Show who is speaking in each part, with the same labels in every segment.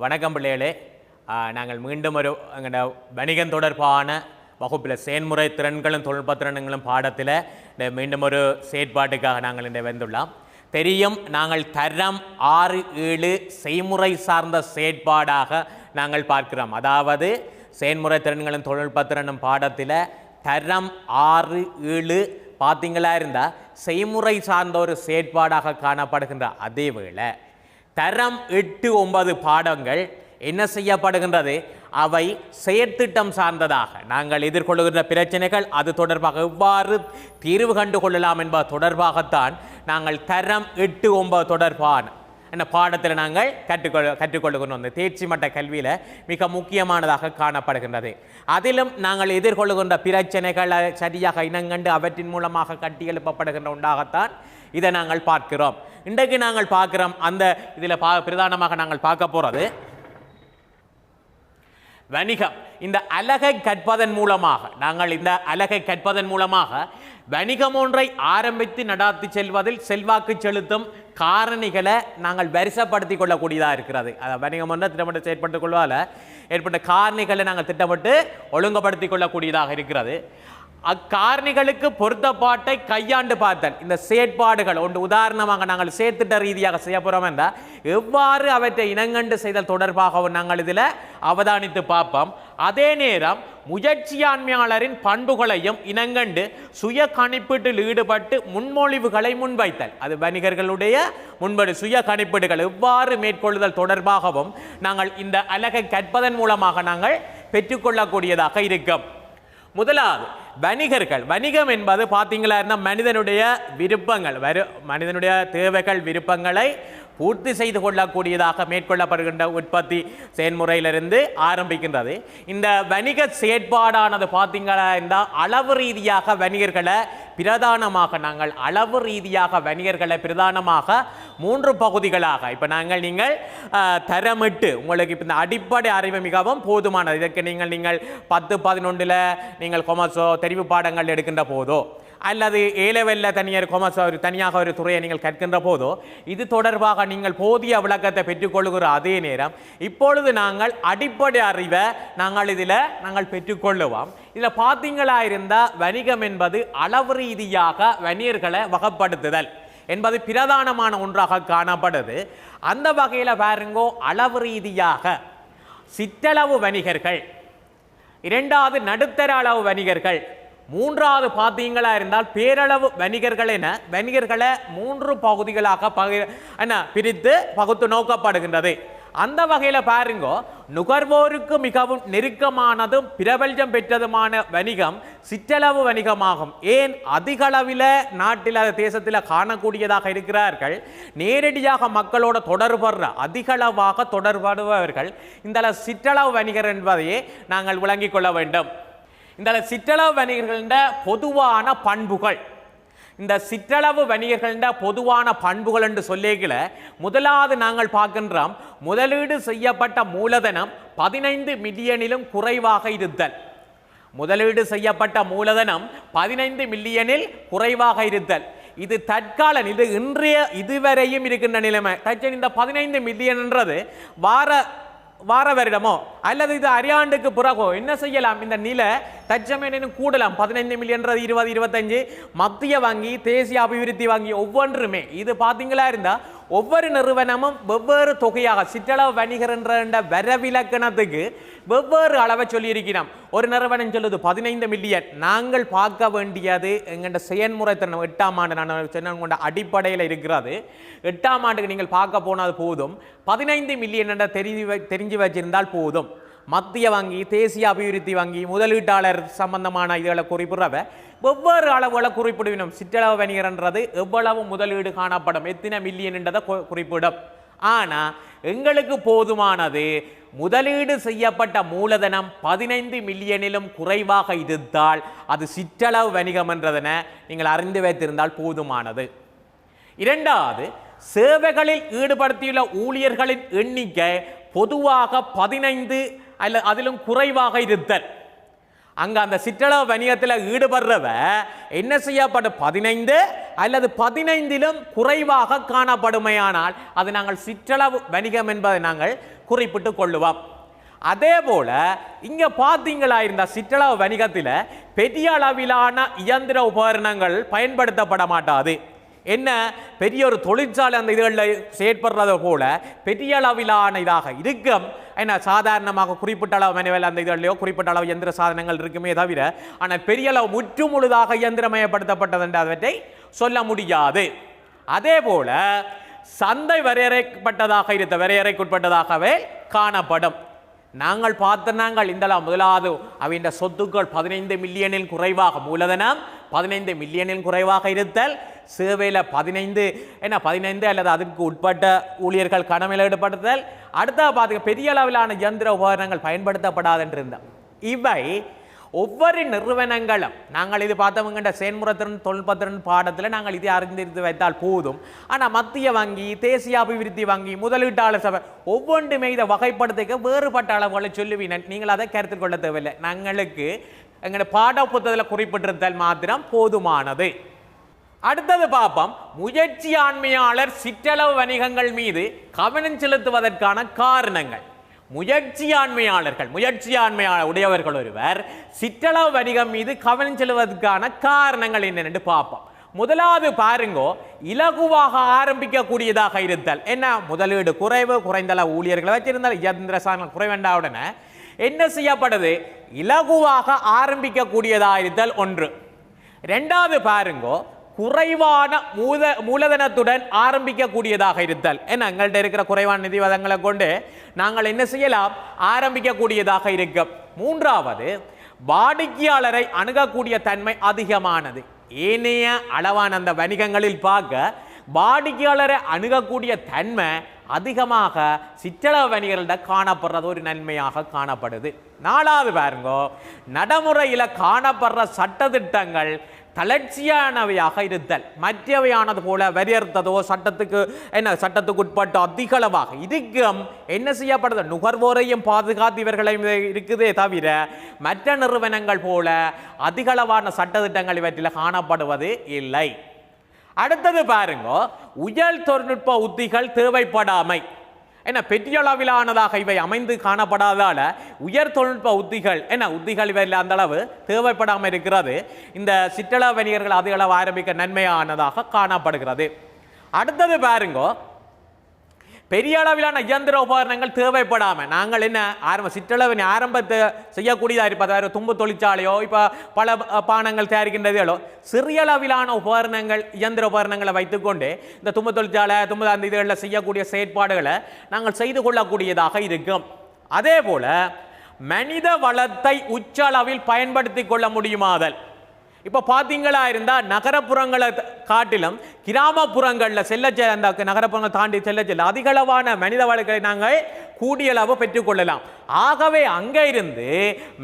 Speaker 1: வணக்கம் பிள்ளைகளே. நாங்கள் மீண்டும் ஒரு எங்களோட வணிகம் தொடர்பான வகுப்பில் செயல்முறை திறன்களும் தொழில்நுட்ப திறன்களும் பாடத்தில் மீண்டும் ஒரு செயற்பாட்டுக்காக நாங்கள் இன்று வந்துள்ளோம். தெரியும், நாங்கள் தரம் 6-7 செய்முறை சார்ந்த செயற்பாடாக நாங்கள் பார்க்கிறோம். அதாவது செயல்முறை திறன்களும் தொழில்நுட்ப திறனும் பாடத்தில் தரம் 6-7 பார்த்தீங்களா இருந்தால் செய்முறை சார்ந்த ஒரு செயற்பாடாக காணப்படுகின்ற அதே வேளை தரம் 8-9 பாடங்கள் என்ன செய்யப்படுகின்றது? அவை செயற்திட்டம் சார்ந்ததாக நாங்கள் எதிர்கொள்ளுகின்ற பிரச்சனைகள் அது தொடர்பாக எவ்வாறு தீர்வு கண்டு கொள்ளலாம் என்பது தொடர்பாகத்தான் நாங்கள் தரம் 8-9 தொடர்பான என்ன பாடத்தில் நாங்கள் கற்றுக்கொள்ளுகின்றோம். இந்த தேர்ச்சி மட்ட கல்வியில் மிக முக்கியமானதாக காணப்படுகின்றது. அதிலும் நாங்கள் எதிர்கொள்ளுகின்ற பிரச்சனைகள் சரியாக இனங்கண்டு அவற்றின் மூலமாக கட்டி எழுப்பப்படுகின்ற உண்டாகத்தான் இதை நாங்கள் பார்க்கிறோம். இன்றைக்கு நாங்கள் பார்க்கிறோம் அந்த இதில் பிரதானமாக நாங்கள் பார்க்க போகிறது வணிகம். இந்த அலகை கற்பதன் மூலமாக வணிகம் ஒன்றை ஆரம்பித்து நடாத்தி செல்வதில் செல்வாக்கு செலுத்தும் காரணிகளை நாங்கள் வரிசைப்படுத்திக் கொள்ளக்கூடியதாக இருக்கிறது. அதை வணிகம் ஒன்றை திட்டமிட்டு செயற்படுத்திக் கொள்வதால் ஏற்பட்ட காரணிகளை நாங்கள் திட்டமிட்டு ஒழுங்குபடுத்திக் கொள்ளக்கூடியதாக இருக்கிறது. அக்காரணிகளுக்கு பொருத்தப்பாட்டை கையாண்டு பார்த்தல் இந்த செயற்பாடுகள் ஒன்று உதாரணமாக நாங்கள் செயற்திட்ட ரீதியாக செய்ய போகிறோம் என்றால் எவ்வாறு அவற்றை இனங்கண்டு செய்தல் தொடர்பாகவும் நாங்கள் இதில் அவதானித்து பார்ப்போம். அதே நேரம் முயற்சியாண்மையாளரின் பண்புகளையும் இனங்கண்டு சுய கணிப்பீட்டில் ஈடுபட்டு முன்மொழிவுகளை முன்வைத்தல், அது வணிகர்களுடைய சுய கணிப்பீடுகள் எவ்வாறு மேற்கொள்ளுதல் தொடர்பாகவும் நாங்கள் இந்த அலகை கற்பதன் மூலமாக நாங்கள் பெற்றுக்கொள்ளக்கூடியதாக இருக்கும். முதலாவது வணிகம் என்பது பார்த்தீங்களா இருந்தால் மனிதனுடைய விருப்பங்கள் மனிதனுடைய தேவைகள் விருப்பங்களை பூர்த்தி செய்து கொள்ளக்கூடியதாக மேற்கொள்ளப்படுகின்ற உற்பத்தி செயல்முறையிலிருந்து ஆரம்பிக்கின்றது. இந்த வணிக செயற்பாடானது பார்த்தீங்களா இருந்தால் அளவு ரீதியாக வணிகர்களை பிரதானமாக 3 பகுதிகளாக இப்போ நீங்கள் தரமிட்டு உங்களுக்கு இப்போ இந்த அடிப்படை அறிவு மிகவும் போதுமானது. இதற்கு நீங்கள் 10-11 நீங்கள் கொமர்ஸோ தெரிவு பாடங்கள் எடுக்கின்ற போதோ அல்லது ஏலவெல்ல தனியாக ஒரு துறையை நீங்கள் கற்கின்ற போதோ இது தொடர்பாக நீங்கள் போதிய விளக்கத்தை பெற்றுக்கொள்கிற அதே நேரம் இப்பொழுது நாங்கள் அடிப்படை அறிவை நாங்கள் பெற்றுக்கொள்ளுவோம். இதில் பார்த்தீங்களா இருந்தால் வணிகம் என்பது அளவு ரீதியாக வணிகர்களை வகைப்படுத்துதல் என்பது பிரதானமான ஒன்றாக காணப்படுது. அந்த வகையில் பாருங்கோ, அளவு ரீதியாக சிற்றளவு வணிகர்கள், 2வது நடுத்தர அளவு வணிகர்கள், 3வது பார்த்தீங்களா இருந்தால் பேரளவு வணிகர்கள் என வணிகர்களை 3 பகுதிகளாக பிரித்து பகுத்து நோக்கப்படுகின்றது. அந்த வகையில் பாருங்கோ, நுகர்வோருக்கு மிகவும் நெருக்கமானதும் பிரபல்யம் பெற்றதுமான வணிகம் சிற்றளவு வணிகமாகும். ஏன் அதிக அளவில் நாட்டில் தேசத்தில் காணக்கூடியதாக இருக்கிறார்கள். நேரடியாக மக்களோட அதிகளவாக தொடர்படுபவர்கள் இந்த சிற்றளவு வணிகர் என்பதையே நாங்கள் விளங்கிக் கொள்ள வேண்டும். இந்த சிற்றளவு வணிகர்களின் பொதுவான பண்புகள், இந்த சிற்றளவு வணிகர்களின் பொதுவான பண்புகள் என்று சொல்லிக்கல, முதலாவது நாங்கள் பார்க்கின்றோம் முதலீடு செய்யப்பட்ட மூலதனம் 15 மில்லியனிலும் குறைவாக இருத்தல். முதலீடு செய்யப்பட்ட மூலதனம் 15 மில்லியனில் குறைவாக இருத்தல். இது தற்கால, இது இதுவரையும் இருக்கின்ற நிலைமை. இந்த 15 மில்லியன் என்றது வார வருடமோ அல்லது இது அரையாண்டுக்கு பிறகோ என்ன செய்யலாம்? இந்த நிலை தற்சமயம் கூடலாம். 15 மில்லியன் 20-25 மத்திய வங்கி, தேசிய அபிவிருத்தி வங்கி ஒவ்வொன்றுமே இது பார்த்தீங்களா இருந்தால் ஒவ்வொரு நிறுவனமும் வெவ்வேறு தொகையாக சிற்றளவு வணிகர் என்ற வரவிலக்கணத்துக்கு வெவ்வேறு அளவை சொல்லியிருக்கிறோம். ஒரு நிறுவனம் சொல்லுது 15 மில்லியன். நாங்கள் பார்க்க வேண்டியது எங்கள்ட செயல்முறை திறன் 8ஆம் ஆண்டு நான் சொன்ன அடிப்படையில் இருக்கிறது. 8ஆம் ஆண்டுக்கு நீங்கள் பார்க்க போனது போதும். 15 மில்லியன் என்ற தெரிஞ்சு வச்சிருந்தால் போதும். மத்திய வங்கி, தேசிய அபிவிருத்தி வங்கி, முதலீட்டாளர் சம்பந்தமான இதுகளை குறிப்பிடுறவ வெவ்வேறு அளவுகளை குறிப்பிடுவினோம். சிற்றளவு வணிகர் என்றது எவ்வளவு முதலீடு காணப்படும், எத்தனை மில்லியன் என்றதை குறிப்பிடும். ஆனால் எங்களுக்கு போதுமானது முதலீடு செய்யப்பட்ட மூலதனம் 15 மில்லியனிலும் குறைவாக இருந்தால் அது சிற்றளவு வணிகம் என்றதென நீங்கள் அறிந்து வைத்திருந்தால் போதுமானது. 2வது, சேவைகளில் ஈடுபடுத்தியுள்ள ஊழியர்களின் எண்ணிக்கை பொதுவாக 15 அல்லது அதிலும் குறைவாக இருத்தல். அங்க அந்த சிற்றளவு வணிகத்தில் ஈடுபடுறவ என்ன செய்யப்படும் 15 அல்லது 15லும் குறைவாக காணப்படுமையானால் அது நாங்கள் சிற்றளவு வணிகம் என்பதை நாங்கள் குறிப்பிட்டுக் கொள்ளுவோம். அதே போல இங்க பாத்தீங்களா இருந்த சிற்றளவு வணிகத்தில் பெரிய அளவிலான இயந்திர உபகரணங்கள் பயன்படுத்தப்பட மாட்டாது. என்ன பெரிய ஒரு தொழிற்சாலை அந்த இதுகளில் செயற்படுறது போல பெரிய அளவிலான இதாக இருக்கும். என்ன சாதாரணமாக குறிப்பிட்ட அளவு மனிதர்கள் அந்த இதுலையோ குறிப்பிட்ட அளவு இயந்திர சாதனங்கள் இருக்குமே தவிர ஆனால் பெரிய அளவு முற்று முழுதாக இயந்திரமயப்படுத்தப்பட்டது என்று அவற்றை சொல்ல முடியாது. அதே போல சந்தை வரையறைக்குட்பட்டதாகவே காணப்படும். நாங்கள் நாங்கள் இந்த முதலாவது அவையின் சொத்துக்கள் 15 மில்லியனில் குறைவாக, மூலதனம் 15 மில்லியனில் குறைவாக இருத்தல், சேவையில் 15 அல்லது அதற்கு உட்பட்ட ஊழியர்கள் கடமையில் ஈடுபடுத்தல், அடுத்த பார்த்துக்க பெரிய அளவிலான இயந்திர உபகரணங்கள் பயன்படுத்தப்படாது என்று இருந்தால் இவை ஒவ்வொரு நிறுவனங்களும் நாங்கள் இது பார்த்தவங்கிட்ட செயல்முறைத்திறன் தொழில்நுட்பத்திறன் பாடத்தில் நாங்கள் இதை அறிந்திருந்து வைத்தால் போதும். ஆனால் மத்திய வங்கி, தேசிய அபிவிருத்தி வங்கி, முதலீட்டாளர் சபை ஒவ்வொன்றுமே இதை வகைப்படுத்த வேறுபட்ட அளவுகளை சொல்லுவீங்க. நீங்கள் அதை கருத்தில் கொள்ள தேவையில்லை. நாங்களுக்கு எங்களுடைய பாட புத்தகத்தில் குறிப்பிட்டிருத்தல் மாத்திரம் போதுமானது. அடுத்தது பார்ப்போம், முயற்சி ஆண்மையாளர் சிற்றளவு வணிகங்கள் மீது கவனம் செலுத்துவதற்கான காரணங்கள். முயற்சி ஆண்மையாளர் உடையவர்கள் ஒருவர் சிற்றளவு வணிகம் மீது கவனம் செலுத்துவதற்கான காரணங்கள் என்னென்று பார்ப்போம். முதலாவது பாருங்கோ, இலகுவாக ஆரம்பிக்கக்கூடியதாக இருத்தல். என்ன முதலீடு குறைவு, குறைந்தளவு ஊழியர்களை வச்சிருந்தால் இயந்திர சாதனம் குறைவெண்டாவுடனே என்ன செய்யப்படுது, இலகுவாக ஆரம்பிக்கக்கூடியதாக இருத்தல் ஒன்று. ரெண்டாவது பாருங்கோ, குறைவான மூலதனத்துடன் ஆரம்பிக்கக்கூடியதாக இருத்தல். என்ன எங்கள்கிட்ட இருக்கிற குறைவான நிதி வதங்களை கொண்டு நாங்கள் என்ன செய்யலாம், ஆரம்பிக்கக்கூடியதாக இருக்கும். மூன்றாவது, வாடிக்கையாளரை அணுகக்கூடிய தன்மை அதிகமானது. ஏனைய அளவான அந்த வணிகங்களில் பார்க்க வாடிக்கையாளரை அணுகக்கூடிய தன்மை அதிகமாக சிற்றளவு வணிகர்கள்ட காணப்படுறது ஒரு நன்மையாக காணப்படுது. நாலாவது பாருங்கோ, நடைமுறையில் காணப்படுற சட்டத்திட்டங்கள் தளர்ச்சியானவையாக இருத்தல். மற்றவையானது போல வரையறுத்ததோ சட்டத்துக்கு உட்பட்டு அதிகளவாக இருக்கும். என்ன செய்யப்படுது, நுகர்வோரையும் பாதுகாத்து இவர்களையும் இருக்குதே தவிர மற்ற நிறுவனங்கள் போல அதிகளவான சட்டத்திட்டங்கள் இவற்றில் காணப்படுவது இல்லை. அடுத்தது பாருங்க, உயர் தொழில்நுட்ப உத்திகள் தேவைப்படாமை. என்ன பெரிய அளவிலானதாக இவை அமைந்து காணப்படாதால உயர் தொழில்நுட்ப உத்திகள் இவை அந்த அளவு தேவைப்படாமல் இருக்கிறது. இந்த சிற்றளவு வணிகர்கள் அதிக அளவு ஆரம்பிக்க நன்மையானதாக காணப்படுகிறது. அடுத்தது பாருங்கோ, பெரிய அளவிலான இயந்திர உபகரணங்கள் தேவைப்படாமல் நாங்கள் என்ன சிற்றளவு ஆரம்பத்தை செய்யக்கூடியதாக இருப்பது தும்பு தொழிற்சாலையோ இப்போ பல பானங்கள் தயாரிக்கின்றதோ சிறிய அளவிலான உபகரணங்கள் இயந்திர உபகரணங்களை வைத்துக்கொண்டு இந்த தும்பு தொழிற்சாலை அந்த இதுகளில் செய்யக்கூடிய செயற்பாடுகளை நாங்கள் செய்து கொள்ளக்கூடியதாக இருக்கும். அதே போல மனித வளத்தை உச்ச அளவில் பயன்படுத்தி கொள்ள முடியுமாதல். இப்போ பார்த்தீங்களா இருந்தால் நகரப்புறங்களை காட்டிலும் கிராமப்புறங்களில் அந்த நகரப்புறங்கள் தாண்டி செல்ல அதிகளவான மனித வளங்களை நாங்கள் கூடிய அளவு பெற்றுக்கொள்ளலாம். ஆகவே அங்கே இருந்து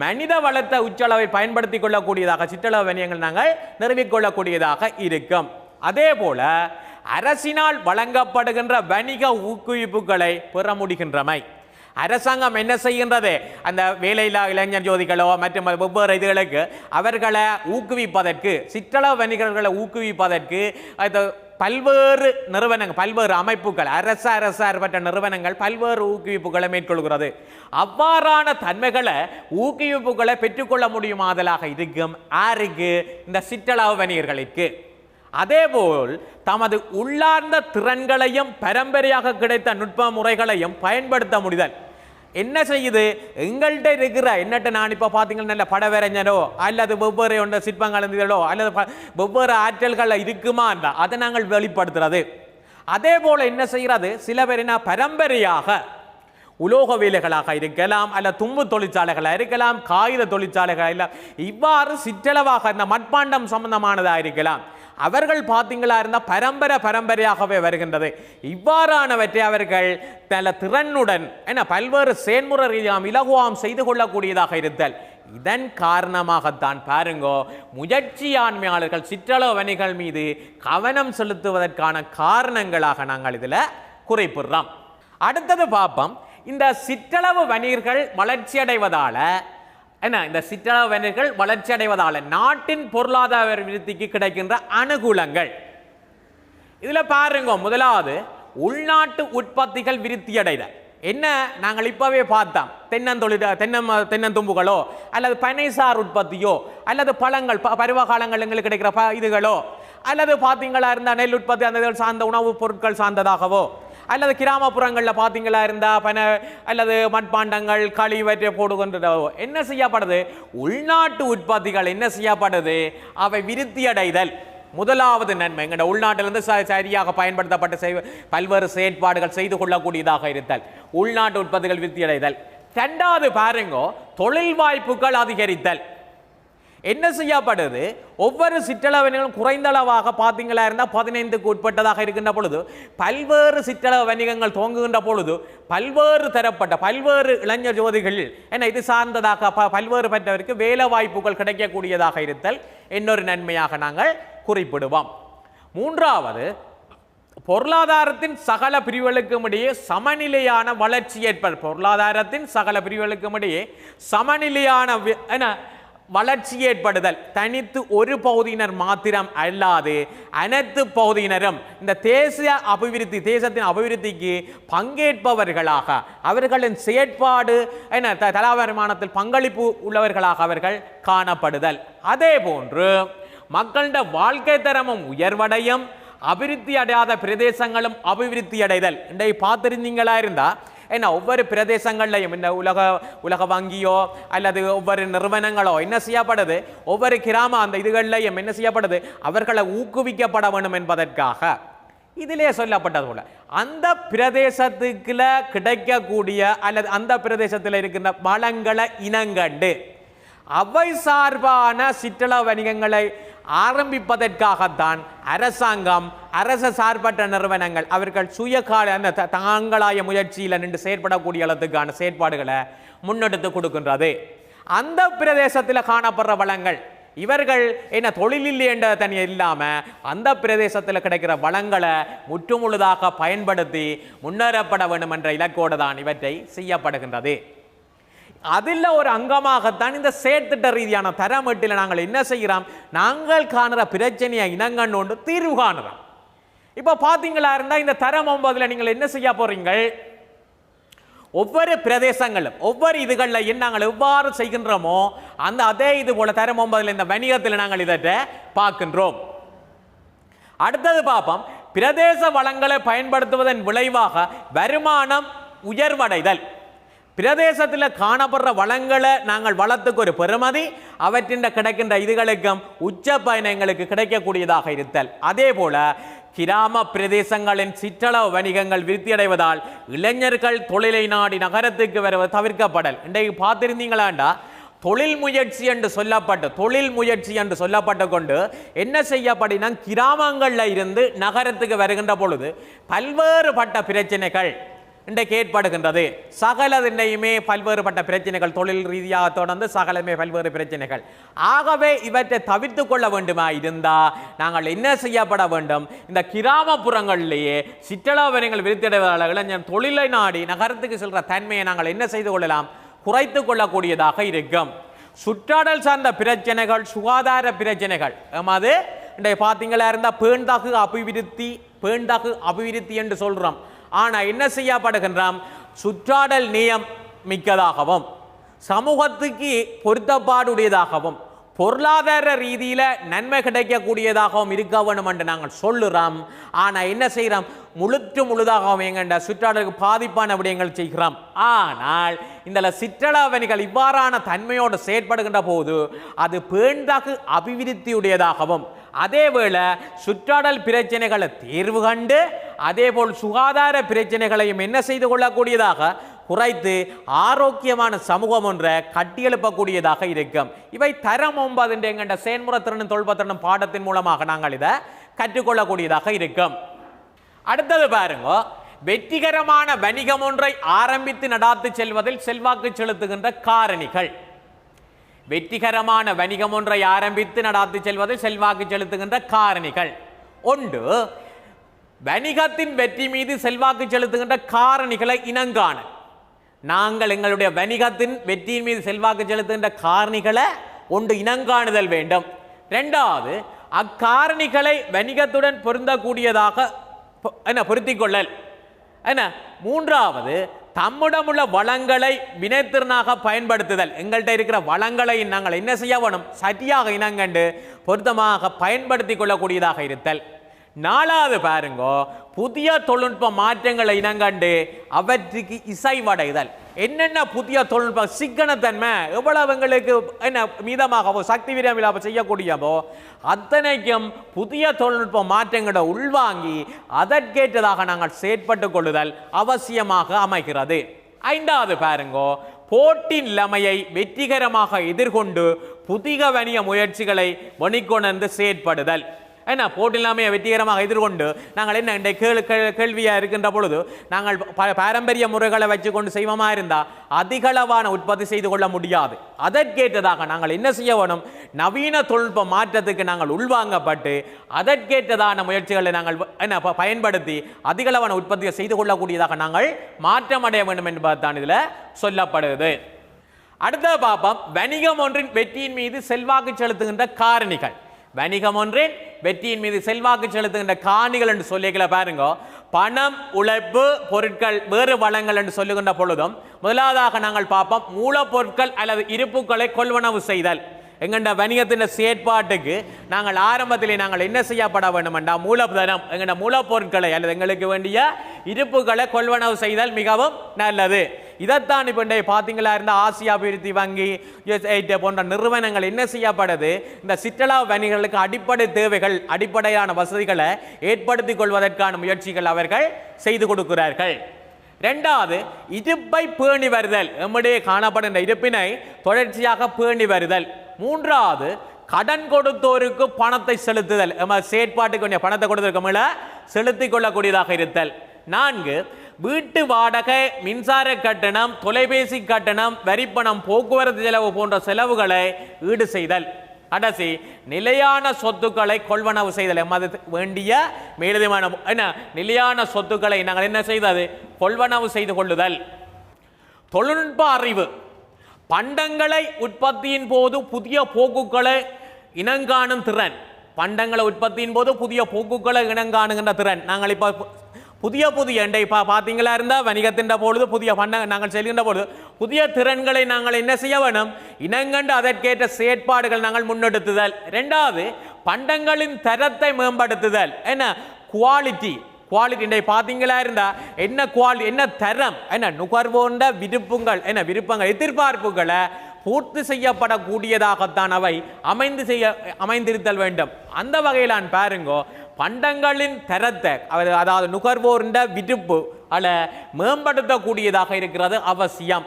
Speaker 1: மனித வளத்தை உச்சளவை பயன்படுத்தி கொள்ளக்கூடியதாக சிற்றளவு வணிகங்கள் நாங்கள் நிறுவிக்கொள்ளக்கூடியதாக இருக்கும். அதே போல அரசினால் வழங்கப்படுகின்ற வணிக ஊக்குவிப்புகளை பெற முடிகின்றமை. அரசாங்கம் என்ன செய்கின்றது, அந்த வேலையில்லா இளைஞர் ஜோதிகளோ மற்றும் வெவ்வேறு இதுகளுக்கு அவர்களை ஊக்குவிப்பதற்கு, சிற்றளவு வணிகர்களை ஊக்குவிப்பதற்கு பல்வேறு நிறுவனங்கள், பல்வேறு அமைப்புகள், அரசார்பற்ற நிறுவனங்கள் பல்வேறு ஊக்குவிப்புகளை மேற்கொள்கிறது. அவ்வாறான தன்மைகளை ஊக்குவிப்புகளை பெற்றுக்கொள்ள முடியுமாதலாக இருக்கும் யாருக்கு, இந்த சிற்றளவு வணிகர்களுக்கு. அதேபோல் தமது உள்ளார்ந்த திறன்களையும் பரம்பரையாக கிடைத்த நுட்ப முறைகளையும் பயன்படுத்த முடிதல். என்ன செய்யுது, எங்கள்கிட்ட இருக்கிற என்னட்ட நான் இப்போ பார்த்தீங்கன்னா நல்ல படவரைஞரோ அல்லது வெவ்வேறு ஒன்ற சிற்பங்கள் அல்லது வெவ்வேறு ஆற்றல்கள் இருக்குமா என்றால் அதை நாங்கள் வெளிப்படுத்துறது. அதே போல் என்ன செய்கிறது, சில பேர் என்ன பரம்பரையாக உலோக வேலைகளாக இருக்கலாம், அல்ல தும்பு தொழிற்சாலைகளாக இருக்கலாம், காகித தொழிற்சாலைகளாக இல்லை, இவ்வாறு சிற்றளவாக இந்த மட்பாண்டம் சம்பந்தமானதாக இருக்கலாம். அவர்கள் பார்த்தீங்களா இருந்தால் பரம்பரையாகவே வருகின்றது. இவ்வாறானவற்றை அவர்கள் நல்ல திறனுடன் பல்வேறு செயல்முறை ரீதியாக இலகுவாம் செய்து கொள்ளக்கூடியதாக இருத்தல். இதன் காரணமாகத்தான் பாருங்கோ, முயற்சியாண்மையாளர்கள் சிற்றளவு வணிகங்கள் மீது கவனம் செலுத்துவதற்கான காரணங்களாக நாங்கள் இதில் குறிப்பிடுறோம். அடுத்தது பார்ப்போம், இந்த சிற்றளவு வணிகர்கள் வளர்ச்சி அடைவதால என்ன இந்த சிற்றளவு வணிகர்கள் வளர்ச்சி அடைவதால் நாட்டின் பொருளாதார விருத்திக்கு கிடைக்கின்ற அனுகூலங்கள். இதுல பாருங்க, முதலாவது உள்நாட்டு உற்பத்திகள் விருத்தி அடைதல். என்ன நாங்கள் இப்பவே பார்த்தோம், தென்னந்தும்புகளோ அல்லது பனைசார் உற்பத்தியோ அல்லது பழங்கள் பருவ காலங்கள் எங்களுக்கு கிடைக்கிற இதுகளோ அல்லது பார்த்தீங்களா இருந்தால் நெல் உற்பத்தி அந்த சார்ந்த உணவுப் பொருட்கள் சார்ந்ததாகவோ அல்லது கிராமப்புறங்களில் பார்த்தீங்களா இருந்தால் பனை அல்லது மண்பாண்டங்கள் களிவற்றை போடுகின்றதோ என்ன செய்யப்படுது, உள்நாட்டு உற்பத்திகள் என்ன செய்யப்படுது, அவை விருத்தி அடைதல். முதலாவது நன்மை எங்களோட உள்நாட்டிலிருந்து சரியாக பயன்படுத்தப்பட்ட பல்வேறு செயற்பாடுகள் செய்து கொள்ளக்கூடியதாக இருத்தல், உள்நாட்டு உற்பத்திகள் விருத்தி அடைதல். இரண்டாவது பாருங்க, தொழில் வாய்ப்புகள் அதிகரித்தல். என்ன செய்யப்படுது, ஒவ்வொரு சிற்றளவு குறைந்த அளவாக பார்த்தீங்களா இருந்தால் 15க்கு உட்பட்டதாக இருக்கின்ற பொழுது பல்வேறு சிற்றளவு வணிகங்கள் துவங்குகின்ற பொழுது பல்வேறு தரப்பட்ட பல்வேறு இளைஞர் ஜோதிகள் என்ன இது சார்ந்ததாக பல்வேறு பெற்றவருக்கு வேலை வாய்ப்புகள் கிடைக்கக்கூடியதாக இருத்தல் இன்னொரு நன்மையாக நாங்கள் குறிப்பிடுவோம். மூன்றாவது, பொருளாதாரத்தின் சகல பிரிவுகளுக்கும் இடையே சமநிலையான வளர்ச்சி ஏற்படும். பொருளாதாரத்தின் சகல பிரிவுகளுக்கும் இடையே சமநிலையான வளர்ச்சி ஏற்படுதல். தனித்து ஒரு பகுதியினர் மாத்திரம் அல்லாது அனைத்து பகுதியினரும் இந்த தேசத்தின் அபிவிருத்திக்கு பங்கேற்பவர்களாக அவர்களின் செயற்பாடு தலா வருமானத்தில் பங்களிப்பு உள்ளவர்களாக அவர்கள் காணப்படுதல். அதே போன்று மக்களிட வாழ்க்கை தரமும் உயர்வடையும், அபிவிருத்தி அடையாத பிரதேசங்களும் அபிவிருத்தி அடைதல். இன்றைக்கு பார்த்துருந்தீங்களா இருந்தா என்ன ஒவ்வொரு பிரதேசங்கள்லையும் இந்த உலக வங்கியோ அல்லது ஒவ்வொரு நிறுவனங்களோ என்ன செய்யப்படுது, ஒவ்வொரு கிராம அந்த இதுகள்லையும் என்ன செய்யப்படுது, அவர்களை ஊக்குவிக்கப்பட வேண்டும் என்பதற்காக இதிலே சொல்லப்பட்டது போல அந்த பிரதேசத்துக்குள்ள கிடைக்கக்கூடிய அல்லது அந்த பிரதேசத்தில் இருக்கின்ற வளங்களை இனங்கண்டு அவை சார்பான சிற்றளவு வணிகங்களை ஆரம்பிப்பதற்காகத்தான் அரசாங்கம் அரச சார்பற்ற நிறுவனங்கள் அவர்கள் சுயகால அந்த தாங்களாய முயற்சியில் நின்று செயற்படக்கூடிய அளவுக்கான செயற்பாடுகளை முன்னெடுத்து கொடுக்கின்றது. அந்த பிரதேசத்தில் காணப்படுற வளங்கள் இவர்கள் என்ன தொழிலில் என்ற தனி இல்லாமல் அந்த பிரதேசத்தில் கிடைக்கிற வளங்களை முற்றுமுழுதாக பயன்படுத்தி முன்னேறப்பட வேண்டும் என்ற இலக்கோடு தான் இவற்றை செய்யப்படுகின்றது. அதில் ஒரு அங்கமாகத்தான் இந்த செயற்திட்ட ரீதியான தரமட்டில் நாங்கள் என்ன செய்கிறோம், நாங்கள் காணுற பிரச்சனையை இனங்கண்டு தீர்வு காணுறோம். இப்போ பார்த்தீங்களா இருந்தால் இந்த தரம் 9 நீங்கள் என்ன செய்ய போறீங்கள், ஒவ்வொரு பிரதேசங்களும் ஒவ்வொரு இதுகளில் நாங்கள் எவ்வாறு செய்கின்றோமோ அந்த அதே இது போல தரம் 9 இந்த வணிகத்தில் நாங்கள் இதை பார்க்கின்றோம். அடுத்தது பார்ப்போம், பிரதேச வளங்களை பயன்படுத்துவதன் விளைவாக வருமானம் உயர்வடைதல். பிரதேசத்தில் காணப்படுற வளங்களை நாங்கள் வளத்துக்கு ஒரு பெறுமதி, அவற்றின் கிடைக்கின்ற இதுகளுக்கும் உச்ச பயணங்களுக்கு கிடைக்கக்கூடியதாக இருத்தல். அதே போல கிராம பிரதேசங்களின் சிற்றளவு வணிகங்கள் விருத்தியடைவதால் இளைஞர்கள் தொழிலை நாடி நகரத்துக்கு வருவது தவிர்க்கப்படல். இன்றைக்கு பார்த்திருந்தீங்களாண்டா தொழில் முயற்சி என்று சொல்லப்பட்டு கொண்டு என்ன செய்யப்படினா கிராமங்களில் இருந்து நகரத்துக்கு வருகின்ற பொழுது பல்வேறுபட்ட பிரச்சனைகள் இன்றைக்கு ஏற்படுகின்றது. சகலதின்றையுமே பல்வேறுபட்ட பிரச்சனைகள், தொழில் ரீதியாக தொடர்ந்து சகலமே பல்வேறு பிரச்சனைகள். ஆகவே இவற்றை தவிர்த்து கொள்ள வேண்டுமா இருந்தால் நாங்கள் என்ன செய்யப்பட வேண்டும், இந்த கிராமப்புறங்களிலேயே சிற்றளவு வணிகங்கள் விருத்தியடைவதால் இளைஞர் தொழிலை நாடி நகரத்துக்கு செல்கிற தன்மையை நாங்கள் என்ன செய்து கொள்ளலாம், குறைத்து கொள்ளக்கூடியதாக இருக்கும். சுற்றாடல் சார்ந்த பிரச்சனைகள், சுகாதார பிரச்சனைகள், அது இன்றைய பார்த்தீங்களா இருந்தால் பேண்டகு அபிவிருத்தி என்று சொல்கிறோம். ஆனால் என்ன செய்யப்படுகின்றாம், சுற்றாடல் நியம் மிக்கதாகவும் சமூகத்துக்கு பொருத்தப்பாடுடையதாகவும் பொருளாதார ரீதியில் நன்மை கிடைக்கக்கூடியதாகவும் இருக்க வேண்டும் என்று நாங்கள் சொல்லுறோம். ஆனால் என்ன செய்கிறோம், முழுதாகவும் எங்கண்ட சுற்றாடலுக்கு பாதிப்பான விடயங்கள் செய்கிறோம். ஆனால் இந்த சிற்றளவணிகள் இவ்வாறான தன்மையோடு செயற்படுகின்ற போது அது பேண்டகு அபிவிருத்தியுடையதாகவும் அதேவேளை சுற்றாடல் பிரச்சனைகளை தீர்வு கண்டு அதேபோல் சுகாதார பிரச்சனைகளையும் என்ன செய்து கொள்ளக்கூடியதாக குறைத்து ஆரோக்கியமான சமூகம் ஒன்றை கட்டியெழுப்பக்கூடியதாக இருக்கும். இவை தரம் 9 என்கின்ற செயல்முறை திறனும் தொழில்பத்திறனும் பாடத்தின் மூலமாக நாங்கள் இதை கற்றுக்கொள்ளக்கூடியதாக இருக்கும். அடுத்தது பாருங்க, வெற்றிகரமான வணிகம் ஒன்றை ஆரம்பித்து நடாத்து செல்வதில் செல்வாக்கு செலுத்துகின்ற காரணிகள். வெற்றிகரமான வணிகம் ஒன்றை ஆரம்பித்து நடாத்து செல்வதில் செல்வாக்கு செலுத்துகின்ற காரணிகள். ஒன்று, வணிகத்தின் வெற்றி மீது செல்வாக்கு செலுத்துகின்ற காரணிகளை இனங்காணல். நாங்கள் எங்களுடைய வணிகத்தின் வெற்றியின் மீது செல்வாக்கு செலுத்துகின்ற காரணிகளை ஒன்று இனங்காணுதல் வேண்டும். இரண்டாவது, அக்காரணிகளை வணிகத்துடன் பொருந்தக்கூடியதாக பொருத்திக் கொள்ளல். மூன்றாவது, தம்முடமுள்ள வளங்களை வினைத்திறனாக பயன்படுத்துதல். எங்கள்கிட்ட இருக்கிற வளங்களை நாங்கள் என்ன செய்ய வேணும்? சரியாக இனங்கண்டு பொருத்தமாக பயன்படுத்தி கொள்ளக்கூடியதாக இருத்தல். நாலாவது பாருங்கோ, புதிய தொழில்நுட்ப மாற்றங்களை இனங்கண்டு அவற்றுக்கு இசைவடைதல். என்னென்ன புதிய தொழில்நுட்ப சிக்கனத்தன்மை எவ்வளவு எங்களுக்கு என்ன மீதமாகவோ சக்தி வீரமில்லாம செய்யக்கூடியவோ அத்தனைக்கும் புதிய தொழில்நுட்ப மாற்றங்களை உள்வாங்கி அதற்கேற்றதாக நாங்கள் செயற்பட்டு கொள்ளுதல் அவசியமாக அமைகிறது. ஐந்தாவது பாருங்கோ, போட்டி நிலைமையை வெற்றிகரமாக எதிர்கொண்டு புதிய வணிக முயற்சிகளை வணிகொணர்ந்து செயற்படுதல். என்ன போட்டி நிலைமையை வெற்றிகரமாக எதிர்கொண்டு நாங்கள் என்ன கேள்வியாக இருக்கின்ற பொழுது நாங்கள் பாரம்பரிய முறைகளை வச்சுக்கொண்டு செய்வோமா இருந்தால் அதிகளவான உற்பத்தி செய்து கொள்ள முடியாது. அதற்கேற்றதாக நாங்கள் என்ன செய்ய வேணும்? நவீன தொழில்நுட்ப மாற்றத்துக்கு நாங்கள் உள்வாங்கப்பட்டு அதற்கேற்றதான முயற்சிகளை நாங்கள் என்ன பயன்படுத்தி அதிகளவான உற்பத்தியை செய்து கொள்ளக்கூடியதாக நாங்கள் மாற்றமடைய வேண்டும் என்பதுதான் இதில் சொல்லப்படுது. அடுத்த பாப்பம், வணிகம் ஒன்றின் வெற்றியின் மீது செல்வாக்கு செலுத்துகின்ற காரணிகள். வணிகம் ஒன்றின் வெற்றியின் மீது செல்வாக்கு செலுத்துகின்ற காரணிகள் என்று சொல்லிக்கல பாருங்க. பணம், உழைப்பு, பொருட்கள், வேறு வளங்கள் என்று சொல்லுகின்ற பொழுதும் முதலாவதாக நாங்கள் பார்ப்போம் மூலப்பொருட்கள் அல்லது இருப்புக்களை கொள்வனவு செய்தல். எங்கண்ட வணிகத்தின் செயற்பாட்டுக்கு நாங்கள் ஆரம்பத்திலே நாங்கள் என்ன செய்யப்பட வேண்டும் என்றால் மூலதனம் எங்கண்ட மூலப்பொருட்களை அல்லது எங்களுக்கு வேண்டிய இருப்புகளை கொள்வனவு செய்தல் மிகவும் நல்லது. இதைத்தான் இப்போ பார்த்தீங்களா இருந்த ஆசியா அபிவிருத்தி வங்கி, யுஎஸ்ஐடி போன்ற நிறுவனங்கள் என்ன செய்யப்படுது? இந்த சிற்றளா வணிகர்களுக்கு அடிப்படை தேவைகள், அடிப்படையான வசதிகளை ஏற்படுத்திக் கொள்வதற்கான முயற்சிகள் அவர்கள் செய்து கொடுக்கிறார்கள். இரண்டாவது, இருப்பை பேணி வருதல். நம்முடைய காணப்படுகின்ற இருப்பினை தொடர்ச்சியாக பேணி வருதல். மூன்றாவது, கடன் கொடுத்தோருக்கு பணத்தை செலுத்துதல். செயற்பாட்டுக்கு வேண்டிய பணத்தை கொடுத்தோருக்கு செலுத்திக் கொள்ளக்கூடியதாக இருத்தல். நான்கு, வீட்டு வாடகை, மின்சார கட்டணம், தொலைபேசி கட்டணம், வரிப்பணம், போக்குவரத்து செலவு போன்ற செலவுகளை ஈடு செய்தல். கடைசி, நிலையான சொத்துக்களை கொள்வனவு செய்தல். அது வேண்டிய மேலதிகமான என்ன நிலையான சொத்துக்களை நாங்கள் என்ன செய்தது? கொள்வனவு செய்து கொள்ளுதல். தொழில்நுட்ப அறிவு, பண்டங்களை உற்பத்தியின் போது புதிய போக்குகளை இனங்காணும் திறன். பண்டங்களை உற்பத்தியின் போது புதிய போக்குகளை இனங்காணுகின்ற திறன். நாங்கள் இப்போ புதிய பார்த்தீங்களா இருந்தால் வணிகத்தின் பொழுது புதிய நாங்கள் செல்கின்ற பொழுது புதிய திறன்களை நாங்கள் என்ன செய்ய வேணும்? இனங்கண்டு அதற்கேற்ற செயற்பாடுகள் நாங்கள் முன்னெடுத்துதல். இரண்டாவது, பண்டங்களின் தரத்தை மேம்படுத்துதல். என்ன குவாலிட்டி பார்த்தீங்களா இருந்தா என்ன குவாலிட்டி, என்ன தரம், என்ன நுகர்வோண்ட விருப்பங்கள் எதிர்பார்ப்புகளை பூர்த்தி செய்யப்படக்கூடியதாகத்தான் அவை அமைந்திருத்தல் வேண்டும். அந்த வகையிலான் பாருங்கோ, பண்டங்களின் தரத்தை அதாவது நுகர்வோர்ந்த விருப்பு அல்ல மேம்படுத்தக்கூடியதாக இருக்கிறது அவசியம்.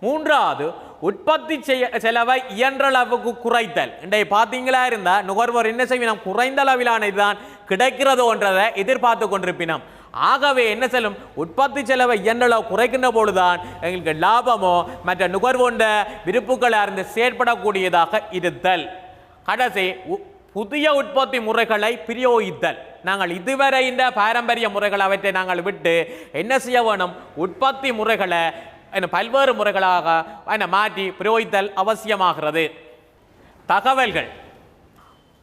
Speaker 1: மூன்றாவது, உற்பத்தி செலவை இயன்ற அளவுக்கு குறைத்தல். இன்றைய பார்த்தீங்களா இருந்தால் நுகர்வோர் என்ன செய்வினோம்? குறைந்த அளவிலான இதுதான் கிடைக்கிறதோ என்றதை எதிர்பார்த்து கொண்டிருப்பினோம். ஆகவே என்ன செல்லும்? உற்பத்தி செலவை இயன்ற அளவு குறைக்கின்ற பொழுதுதான் எங்களுக்கு லாபமோ மற்ற நுகர்வோண்ட விருப்புகளை அறிந்து செயற்படக்கூடியதாக இருத்தல். கடைசி, புதிய உற்பத்தி முறைகளை பிரயோகித்தல். நாங்கள் இதுவரை இந்த பாரம்பரிய முறைகள் அவற்றை நாங்கள் விட்டு என்ன செய்ய வேணும்? உற்பத்தி முறைகளை பல்வேறு முறைகளாக மாற்றி பிரயோகித்தல் அவசியமாகிறது. தகவல்கள்,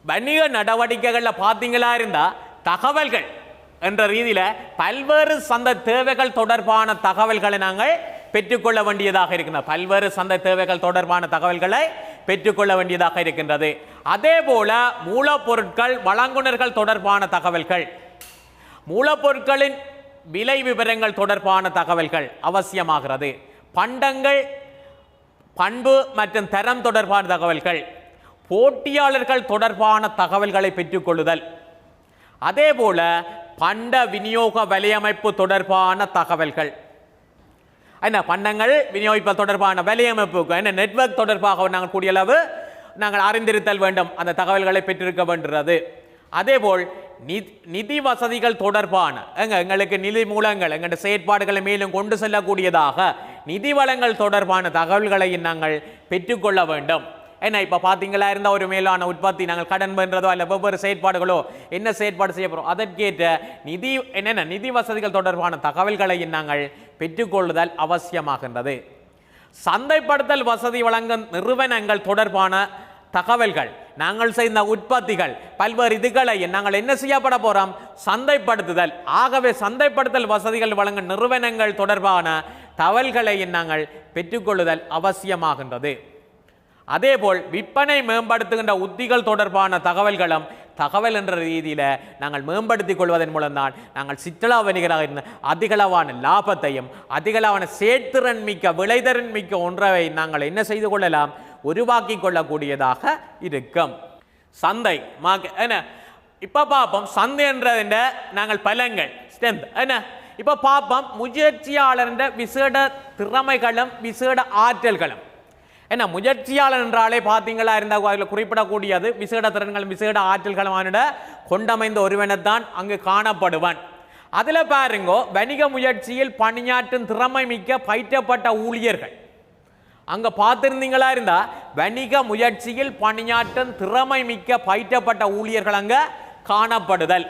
Speaker 1: வணிக நடவடிக்கைகளில் பார்த்தீங்களா இருந்தால் தகவல்கள் என்ற ரீதியில் பல்வேறு சந்தை தேவைகள் தொடர்பான தகவல்களை நாங்கள் பெற்றுக்கொள்ள வேண்டியதாக இருக்கின்றது. பல்வேறு சந்தை தேவைகள் தொடர்பான தகவல்களை பெற்றுக்கொள்ள வேண்டியதாக இருக்கின்றது. அதே போல மூலப்பொருட்கள், வழங்குனர்கள் தொடர்பான தகவல்கள், மூலப்பொருட்களின் விலை விவரங்கள் தொடர்பான தகவல்கள் அவசியமாகிறது. பண்டங்கள், பண்பு மற்றும் தரம் தொடர்பான தகவல்கள், போட்டியாளர்கள் தொடர்பான தகவல்களை பெற்றுக்கொள்ளுதல். அதே போல பண்ட விநியோக வலையமைப்பு தொடர்பான தகவல்கள், என்ன பண்டங்கள் விநியோகிப்பது தொடர்பான வலையமைப்பு, என்ன நெட்வொர்க் தொடர்பாக நாங்கள் கூடிய அளவு நாங்கள் அறிந்திருத்தல் வேண்டும். அந்த தகவல்களை பெற்றிருக்க வேண்டுகிறது. அதேபோல் நிதி வசதிகள் தொடர்பான எங்களுக்கு நிதி மூலங்கள் எங்களுடைய செயற்பாடுகளை மேலும் கொண்டு செல்லக்கூடியதாக நிதி வளங்கள் தொடர்பான தகவல்களை நாங்கள் பெற்றுக்கொள்ள வேண்டும். என்ன இப்போ பார்த்தீங்களா இருந்தால் ஒரு மேலான உற்பத்தி நாங்கள் கடன் பண்ணுறதோ அல்ல வெவ்வேறு செயற்பாடுகளோ என்ன செயற்பாடு செய்ய போகிறோம் அதற்கேற்ற நிதி வசதிகள் தொடர்பான தகவல்களை நாங்கள் பெற்றுக்கொள்ளுதல் அவசியமாகின்றது. சந்தைப்படுத்தல் வசதி வழங்கும் நிறுவனங்கள் தொடர்பான தகவல்கள் நாங்கள் செய்த உற்பத்திகள் பல்வேறு இதுகளை நாங்கள் என்ன செய்யப்பட போகிறோம் சந்தைப்படுத்துதல். ஆகவே சந்தைப்படுத்தல் வசதிகள் வழங்கும் நிறுவனங்கள் தொடர்பான தகவல்களை நாங்கள் பெற்றுக்கொள்ளுதல் அவசியமாகின்றது. அதேபோல் விற்பனை மேம்படுத்துகின்ற உத்திகள் தொடர்பான தகவல்களும் தகவல் என்ற ரீதியில் நாங்கள் மேம்படுத்திக் கொள்வதன் மூலம்தான் நாங்கள் சிற்றளவு வணிகராக இருந்த அதிகளவான லாபத்தையும் அதிகளவான சேர்த்திறன் மிக்க விளைதிறன் மிக்க ஒன்றை நாங்கள் என்ன செய்து கொள்ளலாம் உருவாக்கி கொள்ளக்கூடியதாக இருக்கும். சந்தை என்ன இப்போ பார்ப்போம் சந்தை என்ற நாங்கள் பலங்கள் ஸ்ட்ரென்த் என்ன இப்போ பார்ப்போம் முயற்சியாளர் விசேட திறமைகளும் விசேட ஆற்றல்களும் என்ன முயற்சியாளர் என்றாலே பார்த்தீங்களா இருந்தால் அதில் குறிப்பிடக்கூடியது விசேட திறன்களும் விசேட ஆற்றல்களும் கொண்டமைந்த ஒருவனைத்தான் அங்கு காணப்படுவான். அதில் பாருங்கோ வணிக முயற்சியில் பணியாற்றும் திறமை மிக்க பயிற்றப்பட்ட ஊழியர்கள் அங்கே பார்த்துருந்தீங்களா இருந்தா வணிக முயற்சியில் பணியாற்றும் திறமை மிக்க பயிற்றப்பட்ட ஊழியர்கள் அங்கே காணப்படுதல்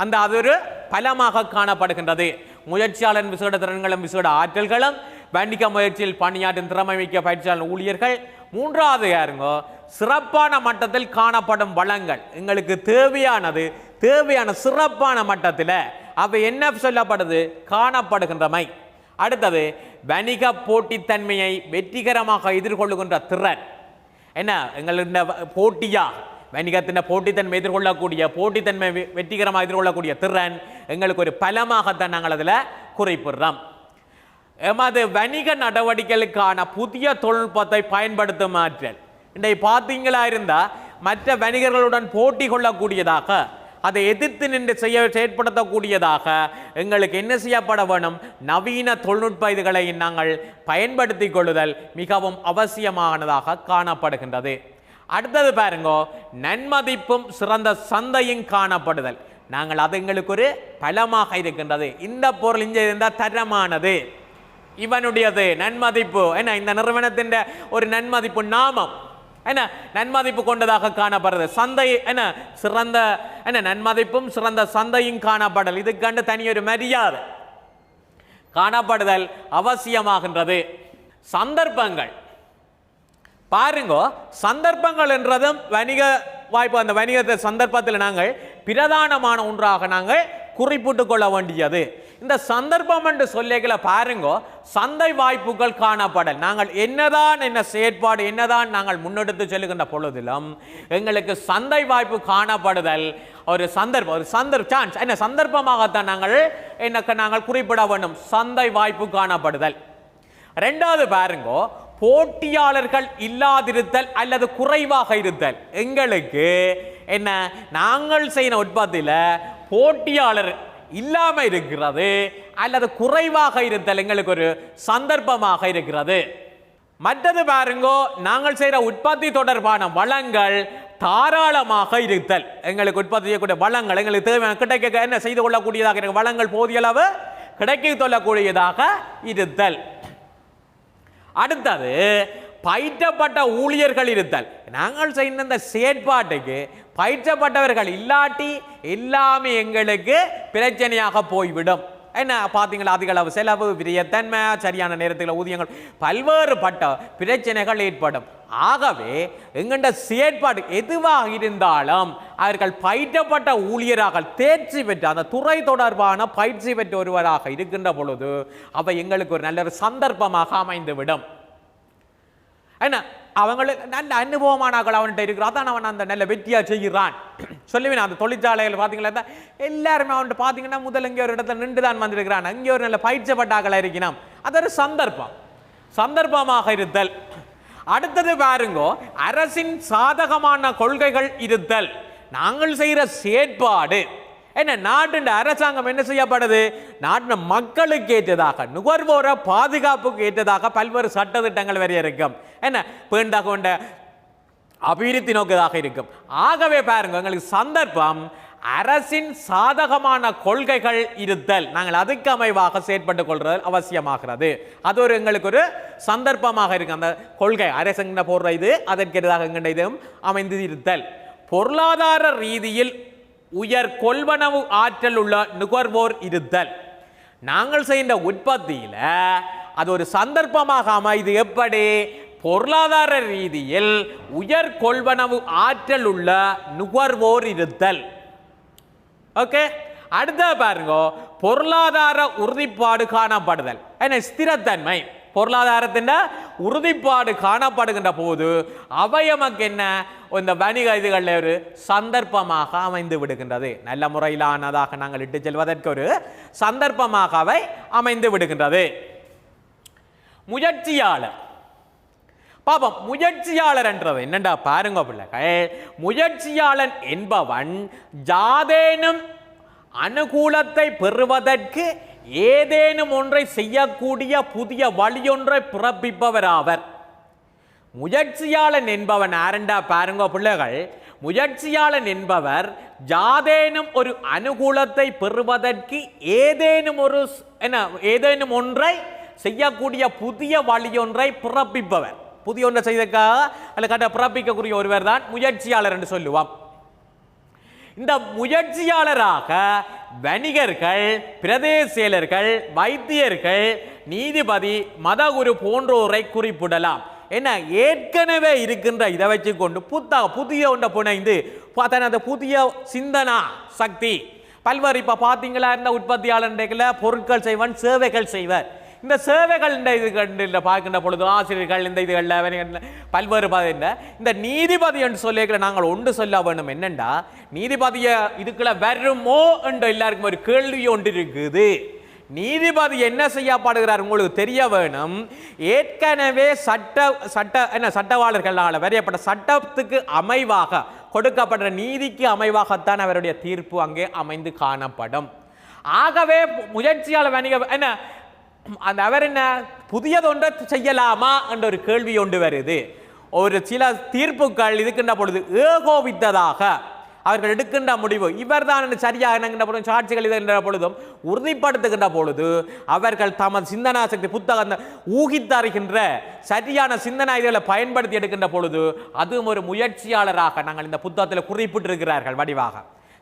Speaker 1: அந்த அது ஒரு பலமாக காணப்படுகின்றது. முயற்சியாளர் விசேட திறன்களும் விசேட ஆற்றல்களும் வணிக முயற்சியில் பணியாற்றும் திறமை மிக்க பயிற்சியாளர் ஊழியர்கள். மூன்றாவது யாருங்கோ சிறப்பான மட்டத்தில் காணப்படும் வளங்கள் எங்களுக்கு தேவையான சிறப்பான மட்டத்தில் அவை என்ன சொல்லப்படுது காணப்படுகின்றமை. அடுத்தது வணிக போட்டித்தன்மையை வெற்றிகரமாக எதிர்கொள்ளுகின்ற திறன் என்ன எங்களுடைய போட்டியா வணிகத்தின் போட்டித்தன்மை எதிர்கொள்ளக்கூடிய போட்டித்தன்மை வெற்றிகரமாக எதிர்கொள்ளக்கூடிய திறன் எங்களுக்கு ஒரு பலமாகத்தான் நாங்கள் அதில் குறிப்பிடுறோம். எமது வணிக நடவடிக்கைகளுக்கான புதிய தொழில்நுட்பத்தை பயன்படுத்தும் ஆற்றல் இன்றைய பார்த்தீங்களா இருந்தால் மற்ற வணிகர்களுடன் போட்டி கொள்ளக்கூடியதாக அதை எதிர்த்து நின்று செயற்படுத்தக்கூடியதாக எங்களுக்கு என்ன செய்யப்பட வேணும் நவீன தொழில்நுட்ப இதுகளை நாங்கள் பயன்படுத்தி கொள்ளுதல் மிகவும் அவசியமானதாக காணப்படுகின்றது. அடுத்தது பாருங்கோ நன்மதிப்பும் சிறந்த சந்தையும் காணப்படுதல் நாங்கள் அது எங்களுக்கு ஒரு பலமாக இருக்கின்றது. இந்த பொருள் இங்கே இருந்தால் தரமானது இவனுடையது நன்மதிப்பு என்ன இந்த நிறுவனத்தின் ஒரு நன்மதிப்பு நாமம் என்ன நன்மதிப்பு கொண்டதாக காணப்படுறது. சந்தை என்ன சிறந்த என்ன நன்மதிப்பும் சிறந்த சந்தையும் காணப்படல் இதுக்கண்டு தனியொரு மரியாதை காணப்படுதல் அவசியமாகின்றது. சந்தர்ப்பங்கள் பாருங்கோ சந்தர்ப்பங்கள் என்றதும் வணிக வாய்ப்பு அந்த வணிகத்தை சந்தர்ப்பத்தில் நாங்கள் பிரதானமான ஒன்றாக நாங்கள் குறிப்பிட்டுக் கொள்ள வேண்டியது. இந்த சந்தர்ப்பம் என்று சொல்லிகளை பாருங்கோ சந்தை வாய்ப்புகள் காணப்படல் நாங்கள் என்ன செயற்பாடு என்னதான் நாங்கள் முன்னெடுத்து செல்லுகின்ற பொழுதிலும் எங்களுக்கு சந்தை வாய்ப்பு காணப்படுதல் ஒரு சான்ஸ் என்ன சந்தர்ப்பமாகத்தான் நாங்கள் குறிப்பிட வேண்டும் சந்தை வாய்ப்பு காணப்படுதல். ரெண்டாவது பாருங்கோ போட்டியாளர்கள் இல்லாதிருத்தல் அல்லது குறைவாக இருத்தல் எங்களுக்கு என்ன நாங்கள் செய்யற உற்பத்தியில் போட்டியாளர் இல்லாம இருக்கிறது அல்லது குறைவாக இருத்தல் எங்களுக்கு ஒரு சந்தர்ப்பமாக இருக்கிறது. மற்றது பாருங்கோ நாங்கள் செய்கிற உற்பத்தி தொடர்பான வளங்கள் தாராளமாக இருத்தல் எங்களுக்கு உற்பத்தி செய்யக்கூடிய வளங்கள் எங்களுக்கு தேவையான கிடைக்க என்ன செய்து கொள்ளக்கூடியதாக இருக்க வளங்கள் போதிய அளவு கிடைக்க கொள்ளக்கூடியதாக இருத்தல். அடுத்தது பயிற்றப்பட்ட ஊழியர்கள் இருத்தல் நாங்கள் செய்த இந்த செயற்பாட்டுக்கு பயிற்றப்பட்டவர்கள் இல்லாட்டி எல்லாமே எங்களுக்கு பிரச்சனையாக போய்விடும். என்ன பார்த்தீங்களா அதிக அளவு செலவு விரியத்தன்மை சரியான நேரத்தில் ஊதியங்கள் பல்வேறுபட்ட பிரச்சனைகள் ஏற்படும். ஆகவே எங்கள்ட செயற்பாடு எதுவாக இருந்தாலும் அவர்கள் பயிற்றப்பட்ட ஊழியராக தேர்ச்சி பெற்ற அந்த துறை தொடர்பான பயிற்சி பெற்ற ஒருவராக இருக்கின்ற பொழுது அவை எங்களுக்கு ஒரு நல்ல ஒரு சந்தர்ப்பமாக அமைந்துவிடும். என்ன அவங்களுக்கு நல்ல அனுபவமானாக்கள் அவன்கிட்ட இருக்கிறான் தான் அவன் அந்த நல்ல வெற்றியாக செய்கிறான் சொல்லுவேன். அந்த தொழிற்சாலைகள் பார்த்தீங்களா எல்லாருமே அவன்கிட்ட பார்த்தீங்கன்னா முதல் இங்கே ஒரு இடத்துல நின்று தான் வந்திருக்கிறான் அங்கே ஒரு நல்ல பயிற்சப்பட்டாக்கள் இருக்கணும் அது ஒரு சந்தர்ப்பமாக இருத்தல். அடுத்தது பாருங்கோ அரசின் சாதகமான கொள்கைகள் இருத்தல் நாங்கள் செய்கிற செயற்பாடு என்ன நாட்டின் அரசாங்கம் என்ன செய்யப்படுது நாட்டின் மக்களுக்கு ஏற்றதாக நுகர்வோர பாதுகாப்புக்கு ஏற்றதாக பல்வேறு சட்டத்திட்டங்கள் வரைய இருக்கும் என்ன பேண்டா கொண்ட அபிவிருத்தி நோக்கதாக இருக்கும். ஆகவே பாருங்க எங்களுக்கு சந்தர்ப்பம் அரசின் சாதகமான கொள்கைகள் இருத்தல், நாங்கள் அதுக்கு அமைவாக செயற்பட்டுக் கொள்வது அவசியமாகிறது. அது ஒரு எங்களுக்கு ஒரு சந்தர்ப்பமாக இருக்கு. அந்த கொள்கை அரசுங்கிட்ட போடுற இது அதற்கு எதிராக எங்கிட்ட இதுவும் அமைந்து இருத்தல். பொருளாதார ரீதியில் உயர் கொள்வனவு ஆற்றல் உள்ள நுகர்வோர் இருத்தல், நாங்கள் செய்கின்ற உற்பத்தியில அது ஒரு சந்தர்ப்பமாக அமைது. எப்படி? பொருளாதார ரீதியில் உயர் கொள்வனவு ஆற்றல் உள்ள நுகர்வோர் இருத்தல். ஓகே, அடுத்த பாருங்க, பொருளாதார உறுதிப்பாடு காணப்படுதல். என்ன? ஸ்திரத்தன்மை. பொருளாதாரத்தின் உறுதிப்பாடு காணப்படுகின்ற போது அவை நமக்கு என்ன, இந்த வணிக இதுகளில் ஒரு சந்தர்ப்பமாக அமைந்து விடுகின்றது. நல்ல முறையிலானதாக நாங்கள் இட்டு செல்வதற்கு ஒரு சந்தர்ப்பமாக அவை அமைந்து விடுகின்றது. முயற்சியாளர் பாப்போம். முயற்சியாளர் என்றது என்னண்டா பாருங்க பிள்ளைகள். முயற்சியாளன் என்பவன் யாதேனும் அனுகூலத்தை பெறுவதற்கு ஏதேனும் ஒன்றை செய்யக்கூடிய புதிய வழியொன்றை பிறப்பிப்பவராவர். முயற்சியாளன் என்பவன் யாரெண்டா பாருங்க பிள்ளைகள். முயற்சியாளன் என்பவர் யாதேனும் ஒரு அனுகூலத்தை பெறுவதற்கு ஏதேனும் ஒன்றை செய்யக்கூடிய புதிய வழியொன்றை பிறப்பிப்பவர். புதிய ஒன்றை செய்தற்காக அல்ல பிறப்பிக்கக்கூடிய ஒருவர் தான் முயற்சியாளர் என்று சொல்லுவோம். இந்த முயற்சியாளராக வணிகர்கள், பிரதேச செயலர்கள், வைத்தியர்கள், நீதிபதி, மதகுரு போன்றோரை குறிப்பிடலாம். என்ன? ஏற்கனவே இருக்கின்ற இதை வச்சு கொண்டு புதிய ஒன்றை புனைந்து தனது புதிய சிந்தனா சக்தி பல்வேறு இப்போ பார்த்தீங்களா இருந்த உற்பத்தியாளர் பொருட்கள் செய்வன், சேவைகள் செய்வர். இந்த சேவைகள் இந்த பார்க்கின்ற பொழுது ஆசிரியர்கள் இந்த இதுகளில் பல்வேறு இந்த நீதிபதி என்று சொல்லியிருக்கிற நாங்கள் ஒன்று சொல்ல வேணும். என்னண்டா நீதிபதியை இதுக்குள்ள வருமோ என்று எல்லாருக்கும் ஒரு கேள்வி ஒன்று இருக்குது. நீதிபதி என்ன செய்யப்படுகிறார் உங்களுக்கு தெரிய வேணும். ஏற்கனவே சட்டவாளர்களால் வரையப்பட்ட சட்டத்துக்கு அமைவாக கொடுக்கப்பட்ட நீதிக்கு அமைவாகத்தான் அவருடைய தீர்ப்பு அங்கே அமைந்து காணப்படும். ஆகவே முயற்சியாளர் வணிக என்ன அந்த அவர் என்ன புதியதொன்றை செய்யலாமா என்ற ஒரு கேள்வி ஒன்று வருது. ஒரு சில தீர்ப்புகள் இருக்கின்ற பொழுது ஏகோபித்ததாக அவர்கள் எடுக்கின்ற முடிவு இவர் தான் சரியாக சாட்சிகள் இருக்கின்ற பொழுதும் உறுதிப்படுத்துகின்ற பொழுது அவர்கள் தமது சிந்தனா சக்தி புத்தகம் ஊகித்தருகின்ற சரியான சிந்தனா இதுகளை பயன்படுத்தி எடுக்கின்ற பொழுது அதுவும் ஒரு முயற்சியாளராக நாங்கள் இந்த புத்தகத்தில் குறிப்பிட்டிருக்கிறார்கள் வடிவாக.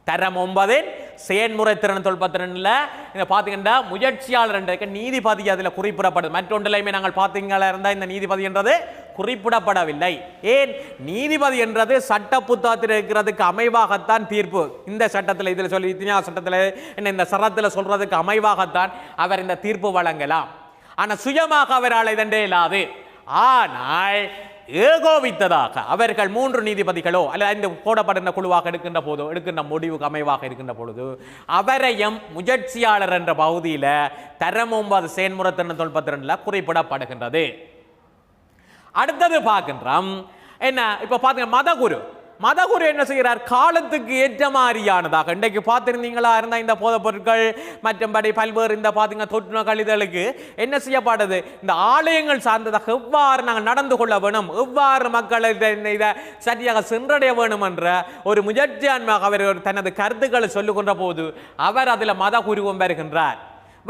Speaker 1: தரம் 9 செயன்முறை திறன் தொல்பத்திரன்ல இந்த பார்த்தீங்கன்னா முயற்சியாளர் என்ற நீதிபதி அதில் குறிப்பிடப்படுது. மற்றொன்றிலையுமே நாங்கள் பார்த்தீங்களா இருந்தால் இந்த நீதிபதி என்றது குறிப்பிடப்படவில்லை. ஏன்? நீதிபதி என்றது சட்ட புத்தகத்தில் இருக்கிறதுக்கு அமைவாகத்தான் தீர்ப்பு. இந்த சட்டத்தில் இதில் சொல்லி இத்தினா சட்டத்தில் என்ன இந்த சரத்தில் சொல்றதுக்கு அமைவாகத்தான் அவர் இந்த தீர்ப்பு வழங்கலாம். ஆனால் சுயமாக அவரால் இதன்றே இல்லாது. ஆனால் ஏகோபித்ததாக அவர்கள் 3 நீதிபதிகளோ அல்லது இந்த போடப்படுகின்ற குழுவாக எடுக்கின்ற முடிவுக்கு அமைவாக இருக்கின்ற பொழுது அவரையும் முயற்சியாளர் என்ற பகுதியில் தரம் 9 செயன்முறை திறன் தொல்பத்திரன்ல குறிப்பிடப்படுகின்றது. அடுத்தது பார்க்கின்றோம் என்ன இப்ப பாத்தீங்கன்னா மதகுரு என்ன செய்கிறார்? காலத்துக்கு ஏற்ற மாதிரியானதாக இன்றைக்கு பார்த்திருந்தீங்களா இருந்தால் இந்த போதைப் பொருட்கள் மற்றபடி பல்வேறு இந்த பார்த்தீங்கன்னா தொற்று கழிதலுக்கு என்ன செய்யப்படுது? இந்த ஆலயங்கள் சார்ந்ததாக எவ்வாறு நாங்கள் நடந்து கொள்ள வேணும், எவ்வாறு மக்களை இதை சரியாக சென்றடைய வேணும் என்ற ஒரு முயற்சியான்மாக அவர் தனது கருத்துக்களை சொல்லுகின்ற போது அவர் அதில் மதகுருவும் வருகின்றார்.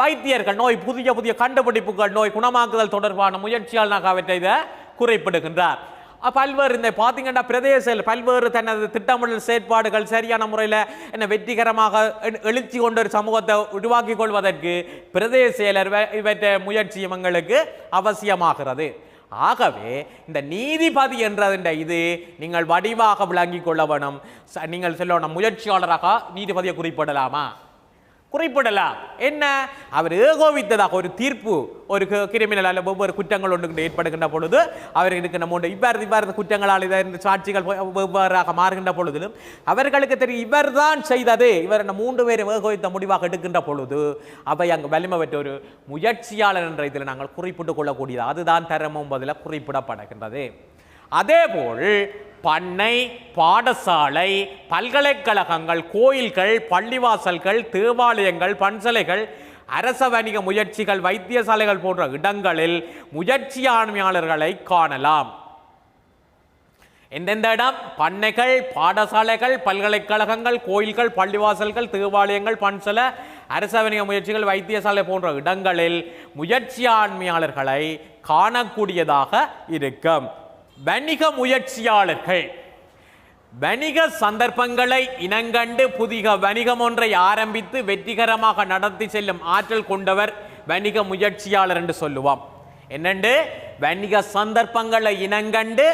Speaker 1: வைத்தியர்கள் நோய் புதிய புதிய கண்டுபிடிப்புகள் நோய் குணமாக்குதல் தொடர்பான முயற்சியாளனாக அவற்றை இதை குறிப்பிடுகின்றார். பல்வேறு இந்த பார்த்தீங்கன்னா பிரதேச பல்வேறு தனது திட்டமிடல் செயற்பாடுகள் சரியான முறையில் என்ன வெற்றிகரமாக எழுச்சி கொண்ட ஒரு சமூகத்தை உருவாக்கி கொள்வதற்கு பிரதேச செயலர் இவற்றை முயற்சி எங்களுக்கு அவசியமாகிறது. ஆகவே இந்த நீதிபதி என்ற இது நீங்கள் வடிவாக விளங்கி கொள்ள வேணும். நீங்கள் சொல்லணும் முயற்சியாளராக நீதிபதியை குறிப்பிடலாமா? குறிப்பிடலாம். என்ன? அவர் ஏகோபித்ததாக ஒரு தீர்ப்பு ஒரு கிரிமினல் அல்ல ஒவ்வொரு குற்றங்கள் ஒன்று ஏற்படுகின்ற பொழுது அவர் இருக்கின்ற மூன்று இவ்வாறு குற்றங்களால் இந்த சாட்சிகள் வெவ்வேறாக மாறுகின்ற பொழுதிலும் அவர்களுக்கு தெரியும் இவர் தான் செய்தது, இவர் 3 பேரை ஏகோபித்த முடிவாக எடுக்கின்ற பொழுது அவை அங்கு வலிமை பெற்ற ஒரு முயற்சியாளர் என்ற இதில் நாங்கள் குறிப்பிட்டுக் கொள்ளக்கூடியது. அதுதான் தரம் 9 குறிப்பிடப்படுகின்றது. அதேபோல் பண்ணை, பாடசாலை, பல்கலைக்கழகங்கள், கோயில்கள், பள்ளிவாசல்கள், தேவாலயங்கள், பன்சலைகள், அரச வணிக முயற்சிகள், வைத்தியசாலைகள் போன்ற இடங்களில் முயற்சியாண்மையாளர்களை காணலாம். எந்தெந்த இடம்? பண்ணைகள், பாடசாலைகள், பல்கலைக்கழகங்கள், கோயில்கள், பள்ளிவாசல்கள், தேவாலயங்கள், பன்சல, அரச வணிக முயற்சிகள், வைத்தியசாலை போன்ற இடங்களில் முயற்சியாண்மையாளர்களை காணக்கூடியதாக இருக்கும். வணிக முயற்சியாளர்கள் வணிக சந்தர்ப்பங்களை இனங்கண்டு புதிய வணிகம் ஒன்றை ஆரம்பித்து வெற்றிகரமாக நடத்தி செல்லும் ஆற்றல் கொண்டவர் வணிக முயற்சியாளர் என்று சொல்லுவோம். என்னண்டு? வணிக சந்தர்ப்பங்களை இனங்கண்டு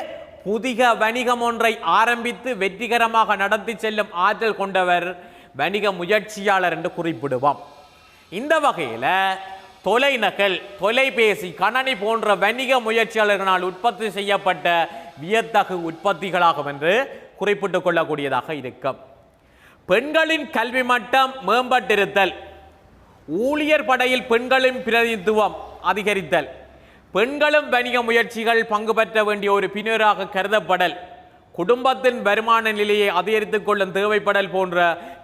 Speaker 1: புதிய வணிகம் ஒன்றை ஆரம்பித்து வெற்றிகரமாக நடத்தி செல்லும் ஆற்றல் கொண்டவர் வணிக முயற்சியாளர் என்று குறிப்பிடுவோம். இந்த வகையில் தொலைநகல், தொலைபேசி, கணனி போன்ற வணிக முயற்சியாளர்களால் உற்பத்தி செய்யப்பட்ட வியத்தகு உற்பத்திகளாகும் என்று குறிப்பிட்டுக் கொள்ளக்கூடியதாக இருக்கும். பெண்களின் கல்வி மட்டம் மேம்பட்டிருத்தல், ஊழியர் படையில் பெண்களின் பிரதிநிதித்துவம் அதிகரித்தல், பெண்களும் வணிக முயற்சிகள் பங்கு பெற்ற வேண்டிய ஒரு பின்னராக கருதப்படல், குடும்பத்தின் வருமான நிலையை அதிகரித்துக் கொள்ளும் தேவைப்படல் போன்ற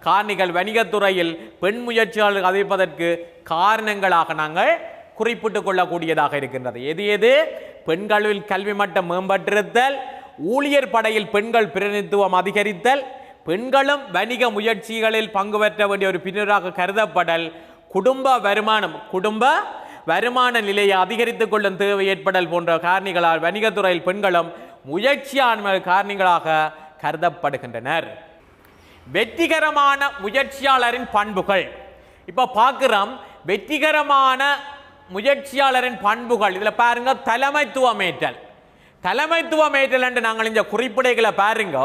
Speaker 1: காரணிகள் வணிகத்துறையில் பெண் முயற்சியாளர்கள் அதிகரிப்பதற்கு காரணங்களாக நாங்கள் குறிப்பிட்டுக் கொள்ளக்கூடியதாக இருக்கின்றது. எது எது? பெண்களின் கல்வி மட்டம் மேம்பட்டிருத்தல், ஊழியர் படையில் பெண்கள் பிரதிநிதித்துவம் அதிகரித்தல், பெண்களும் வணிக முயற்சிகளில் பங்கு பெற்ற வேண்டிய ஒரு பின்னராக கருதப்படல், குடும்ப வருமான நிலையை அதிகரித்துக் கொள்ளும் தேவை ஏற்படல் போன்ற காரணிகளால் வணிகத்துறையில் பெண்களும் முயற்சியாண்மை காரணிகளாக கருதப்படுகின்றனர். வெற்றிகரமான முயற்சியாளரின் பண்புகள். இப்ப பார்க்கிறோம் வெற்றிகரமான முயற்சியாளரின் பண்புகள். இதுல பாருங்க, தலைமைத்துவமேற்றல். தலைமைத்துவமேற்றல் என்று நாங்கள் இந்த குறிப்பிடைகளை பாருங்க.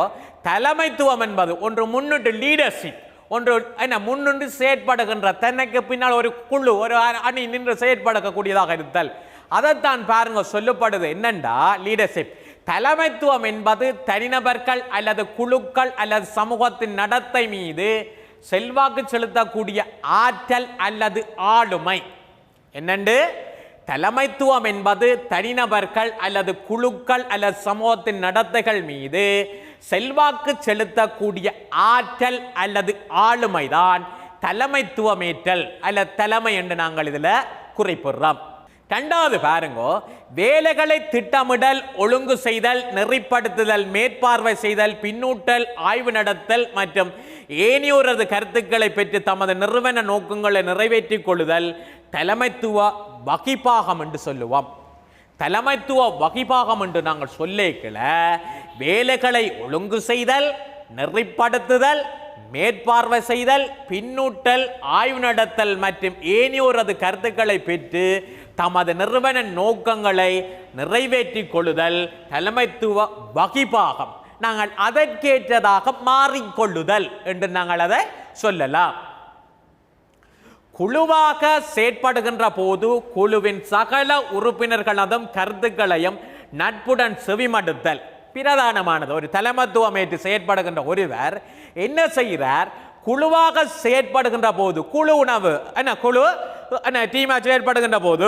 Speaker 1: தலைமைத்துவம் என்பது ஒன்று முன்னிட்டு லீடர்ஷிப், ஒன்று என்ன முன்னின்று செயற்படுகின்ற, தனக்கு பின்னால் ஒரு குழு, ஒரு அணி நின்று செயற்படக்கூடியதாக இருத்தல். அதைத்தான் பாருங்க சொல்லப்படுது. என்னண்டா லீடர்ஷிப். தலைமைத்துவம் என்பது தனிநபர்கள் அல்லது குழுக்கள் அல்லது சமூகத்தின் நடத்தை மீது செல்வாக்கு செலுத்தக்கூடிய ஆற்றல் அல்லது ஆளுமை. என்னண்டு? தலைமைத்துவம் என்பது தனிநபர்கள் அல்லது குழுக்கள் அல்லது சமூகத்தின் நடத்தைகள் மீது செல்வாக்கு செலுத்தக்கூடிய ஆற்றல் அல்லது ஆளுமைதான் தலைமைத்துவமேற்றல் அல்லது தலைமை என்று நாங்கள் இதில் குறிப்பிடுறோம். இரண்டாவது பாருங்க, வேலைகளை திட்டமிடல், ஒழுங்கு செய்தல், நெறிப்படுத்துதல், மேற்பார்வை செய்தல், பின்னூட்டல், ஆய்வு நடத்தல் மற்றும் ஏனையோரது கருத்துக்களை பெற்று தமது நிறுவன நோக்கங்களை நிறைவேற்றிக் கொள்ளுதல் தலைமைத்துவ வகிப்பாகம் என்று சொல்லுவோம். தலைமைத்துவ வகிப்பாகம் என்று நாங்கள் சொல்லிக்கல வேலைகளை ஒழுங்கு செய்தல், நெறிப்படுத்துதல், மேற்பார்வை செய்தல், பின்னூட்டல், ஆய்வு நடத்தல் மற்றும் ஏனையோரது கருத்துக்களை பெற்று தமது நிறுவன நோக்கங்களை நிறைவேற்றிக் கொள்ளுதல் தலைமைத்துவ வகிப்பாகம். நாங்கள் அதற்கேற்றதாக மாறிக்கொள்ளுதல் என்று நாங்கள் அதை சொல்லலாம். குழுவாக செயற்படுகின்ற போது குழுவின் சகல உறுப்பினர்களதும் கருத்துக்களையும் நட்புடன் செவிமடுத்தல் பிரதானமானது. ஒரு தலைமைத்துவம் ஏற்று செயற்படுகின்ற ஒருவர் என்ன செய்கிறார்? குழுவாக செயற்படுகின்ற போது, குழு உணவு என்ன குழு டீமாக செயற்படுகின்ற போது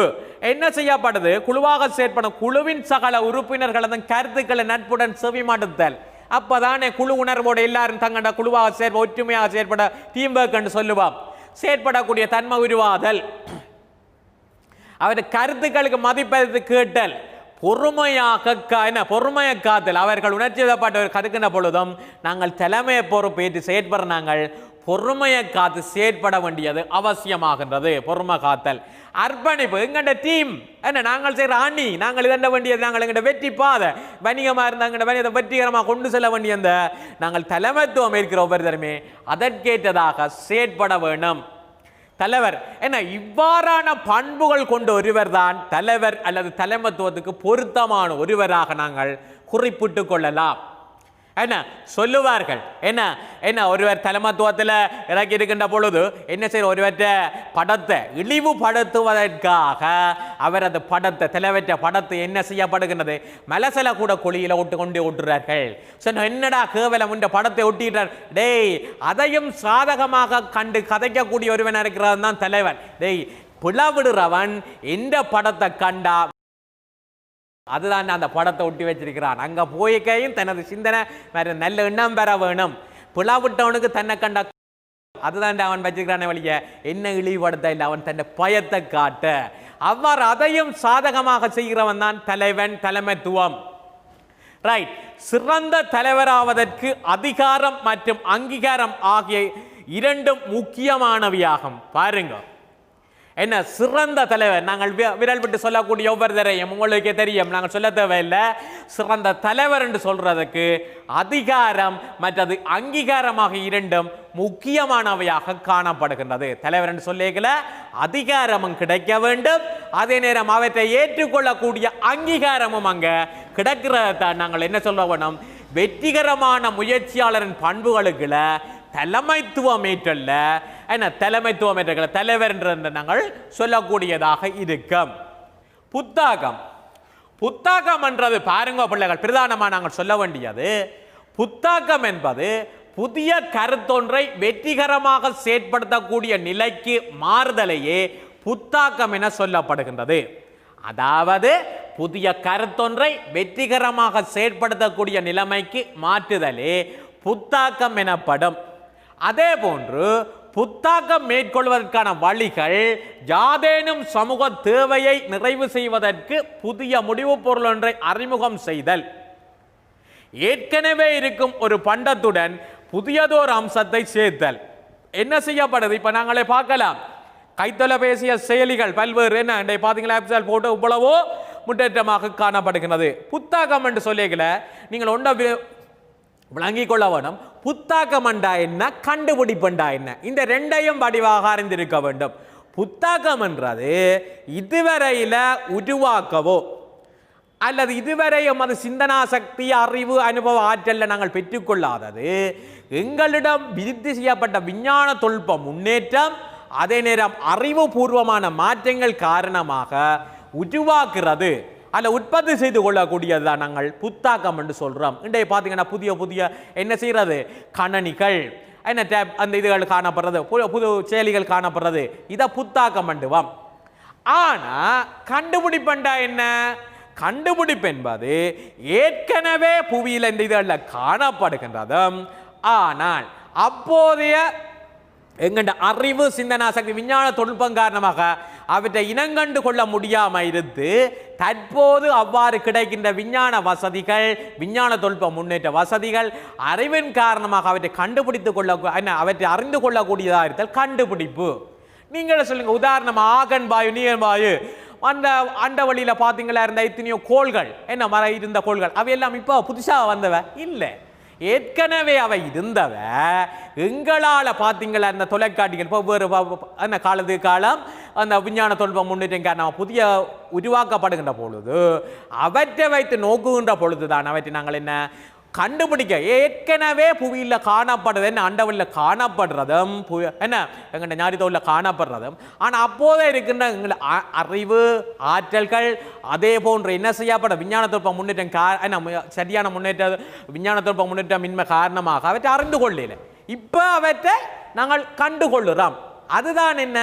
Speaker 1: என்ன செய்யப்படுது? குழுவாக செயற்படும் குழுவின் சகல உறுப்பினர்களதும் கருத்துக்களை நட்புடன் செவிமடுத்தல். அப்பதானே குழு உணர்வோடு எல்லாரும் தங்கண்ட குழுவாக செயற்பட, ஒற்றுமையாக செயற்பட, டீம் ஒர்க் என்று சொல்லுவோம். செயற்படக்கூடிய தன்மை உருவாதல், அவருடைய கருத்துக்களுக்கு மதிப்பளித்து கேட்டல், பொறுமையை காத்தல். அவர்கள் உணர்ச்சி வசப்பட்டவர் கருக்கின்ற பொழுதும் நாங்கள் தலைமையை பொறுப்பேற்று செயற்பட நாங்கள் பொறுமையை காத்து செயற்பட வேண்டியது அவசியமாகின்றது. பொறுமை காத்தல், அர்ப்பணிப்பு. எங்கள்ட டீம் என்ன நாங்கள் செய்கிற அணி, நாங்கள் இதண்ட வேண்டியது, நாங்கள் எங்கள்ட வெற்றி பாதை வணிகமாக இருந்தாங்க வணிகத்தை வெற்றிகரமாக கொண்டு செல்ல வேண்டிய அந்த நாங்கள் தலைமைத்துவம் இருக்கிற ஒவ்வொருத்தருமே அதற்கேற்றதாக செயற்பட வேண்டும். தலைவர் என்ன இவ்வாறான பண்புகள் கொண்ட ஒருவர் தான் தலைவர் அல்லது தலைமைத்துவத்துக்கு பொருத்தமான ஒருவராக நாங்கள் குறிப்பிட்டுக் கொள்ளலாம். என்ன சொல்லுவார்கள்? என்ன என்ன ஒருவர் தலைமைத்துவத்தில் இறக்கி இருக்கின்ற பொழுது என்ன செய்ய, ஒருவற்ற படத்தை இழிவுபடுத்துவதற்காக அவர் அந்த படத்தை, தலைவற்ற படத்தை என்ன செய்யப்படுகின்றது? மலசல கூட கொழியில ஒட்டு கொண்டு ஒட்டுறார்கள். என்னடா கேவலம் இந்த படத்தை ஒட்டிட்டார். டேய், அதையும் சாதகமாக கண்டு கதைக்கக்கூடிய ஒருவன் இருக்கிறது தான் தலைவன். டேய், பிளவிடுறவன் எந்த படத்தை கண்டா அதுதான் அந்த படத்தை ஒட்டி வச்சிருக்கிறான். அங்க போய்க்கையும் தனது சிந்தனை வேற நல்ல எண்ணம் பெற வேணும். பிளவிட்டவனுக்கு தன்னை கண்ட அதுதான் அவன் வச்சிருக்கிறான வழிய என்ன இழிவுபடுத்த இல்லை, அவன் தன்னை பயத்தை காட்ட. அவ்வாறு அதையும் சாதகமாக செய்கிறவன் தான் தலைவன், தலைமைத்துவம். ரைட். சிறந்த தலைவராவதற்கு அதிகாரம் மற்றும் அங்கீகாரம் ஆகிய இரண்டும் முக்கியமானவையாகும். பாருங்க, என்ன சிறந்த தலைவர், நாங்கள் விரல் விட்டு சொல்லக்கூடிய ஒவ்வொருத்தரையும் உங்களுக்கு தெரியும், நாங்கள் சொல்ல தேவையில்லை. சிறந்த தலைவர் என்று சொல்றதுக்கு அதிகாரம் மற்றது அங்கீகாரமாக இரண்டும் முக்கியமானவையாக காணப்படுகின்றது. தலைவர் என்று சொல்லிக்கல அதிகாரமும் கிடைக்க வேண்டும், அதே நேரம் அவற்றை ஏற்றுக்கொள்ளக்கூடிய அங்கீகாரமும் அங்க கிடைக்கிறதான் நாங்கள் என்ன சொல்ல வேணும், வெற்றிகரமான முயற்சியாளரின் பண்புகளுக்குள்ள தலைமைத்துவம் ஏற்றல்ல, என்ன தலைமைத்துவம் ஏற்ற தலைவர் என்று நாங்கள் சொல்லக்கூடியதாக இருக்கும். புத்தாக்கம், புத்தாக்கம் என்றது பாருங்க பிள்ளைகள், பிரதானமாக நாங்கள் சொல்ல வேண்டியது புத்தாக்கம் என்பது புதிய கருத்தொன்றை வெற்றிகரமாக செயற்படுத்தக்கூடிய நிலைக்கு மாறுதலையே புத்தாக்கம் என சொல்லப்படுகின்றது. அதாவது புதிய கருத்தொன்றை வெற்றிகரமாக செயற்படுத்தக்கூடிய நிலைமைக்கு மாற்றுதலே புத்தாக்கம் எனப்படும். அதே போன்று புத்தாக்கம் மேற்கொள்வதற்கான வழிகள் யாதேனும் சமூக தேவையை நிறைவு செய்வதற்கு புதிய முடிவு பொருள் ஒன்றை அறிமுகம் செய்தல், ஏற்கனவே இருக்கும் ஒரு பண்டத்துடன் புதியதோர் அம்சத்தை சேர்த்தல். என்ன செய்யப்படுது இப்ப நாங்களே பார்க்கலாம், கைத்தொலைபேசிய செயலிகள் பல்வேறு என்ன பார்த்தீங்களா போட்டு இவ்வளவோ முன்னேற்றமாக காணப்படுகிறது. புத்தாக்கம் என்று சொல்லிக்கல நீங்கள் ஒன்றை விளங்கிக் கொள்ள வேணும். புத்தாக்கம் என்றா என்ன, கண்டுபிடிப்பண்டா என்ன, இந்த ரெண்டையும் வடிவாக அறிந்திருக்க வேண்டும். புத்தாக்கம் என்றது இதுவரையில உருவாக்கவோ அல்லது இதுவரையும் அது சிந்தனா சக்தி அறிவு அனுபவ ஆற்றல்ல நாங்கள் பெற்றுக்கொள்ளாதது, எங்களிடம் விருத்தி செய்யப்பட்ட விஞ்ஞான தொழில்நுட்ப முன்னேற்றம் அதே நேரம் அறிவுபூர்வமான மாற்றங்கள் காரணமாக உருவாக்குறது அல்ல உற்பத்தி செய்து கொள்ளக்கூடியதுதான் நாங்கள் புத்தாக்கம் என்று சொல்றோம். இன்றைய பார்த்தீங்கன்னா புதிய புதிய என்ன செய்யறது, கணனிகள் என்ன டேப் அந்த இதுகள் காணப்படுறது, புது செயலிகள் காணப்படுறது, இதை புத்தாக்கம் பண்ணுவோம். ஆனா கண்டுபிடிப்பண்டா என்ன, கண்டுபிடிப்பு என்பது ஏற்கனவே புவியில் இந்த இதுகளில் காணப்படுகின்றதும் ஆனால் அப்போதைய எங்கண்ட அறிவு சிந்தனா சக்தி விஞ்ஞான தொழில்நுட்பம் காரணமாக அவற்றை இனங்கண்டு கொள்ள முடியாமல் இருந்து தற்போது அவ்வாறு கிடைக்கின்ற விஞ்ஞான வசதிகள் விஞ்ஞான தொழில்நுட்ப முன்னேற்ற வசதிகள் அறிவின் காரணமாக அவற்றை கண்டுபிடித்துக் கொள்ள அவற்றை அறிந்து கொள்ளக்கூடியதாக இருத்தல் கண்டுபிடிப்பு. நீங்கள் சொல்லுங்க, உதாரணம் ஆகன் வாயு நீகன் வாயு அந்த அண்ட வழியில பார்த்தீங்களா இருந்த எத்தனையோ கோள்கள் என்ன மர இருந்த கோள்கள் அவையெல்லாம் இப்போ புதுசாக வந்தவ இல்லை, ஏற்கனவே அவை இருந்தவ எங்களால் பார்த்தீங்களா இந்த தொலைக்காட்சிகள் வெவ்வேறு அந்த காலத்து காலம் அந்த விஞ்ஞான தொழில்நுட்பம் முன்னேற்றம் காரணம் புதிய உருவாக்கப்படுகின்ற பொழுது அவற்றை வைத்து நோக்குகின்ற பொழுதுதான் அவற்றை நாங்கள் என்ன கண்டுபிடிக்க ஏற்கனவே புவியில் காணப்படுறது என்ன அண்டவெளியில் காணப்படுறதும் என்ன எங்கள்ட ஞாயிற்றுல காணப்படுறதும் ஆனால் அப்போதே இருக்கின்ற எங்கள் அறிவு ஆற்றல்கள் அதே போன்று என்ன செய்யப்பட விஞ்ஞான தொழில்நுட்ப முன்னேற்றம் சரியான முன்னேற்ற விஞ்ஞான தொழில்நுட்ப முன்னேற்றம் இன்மை காரணமாக அவற்றை அறிந்து கொள்ளல, இப்போ அவற்றை நாங்கள் கண்டுகொள்ளுறோம். அதுதான் என்ன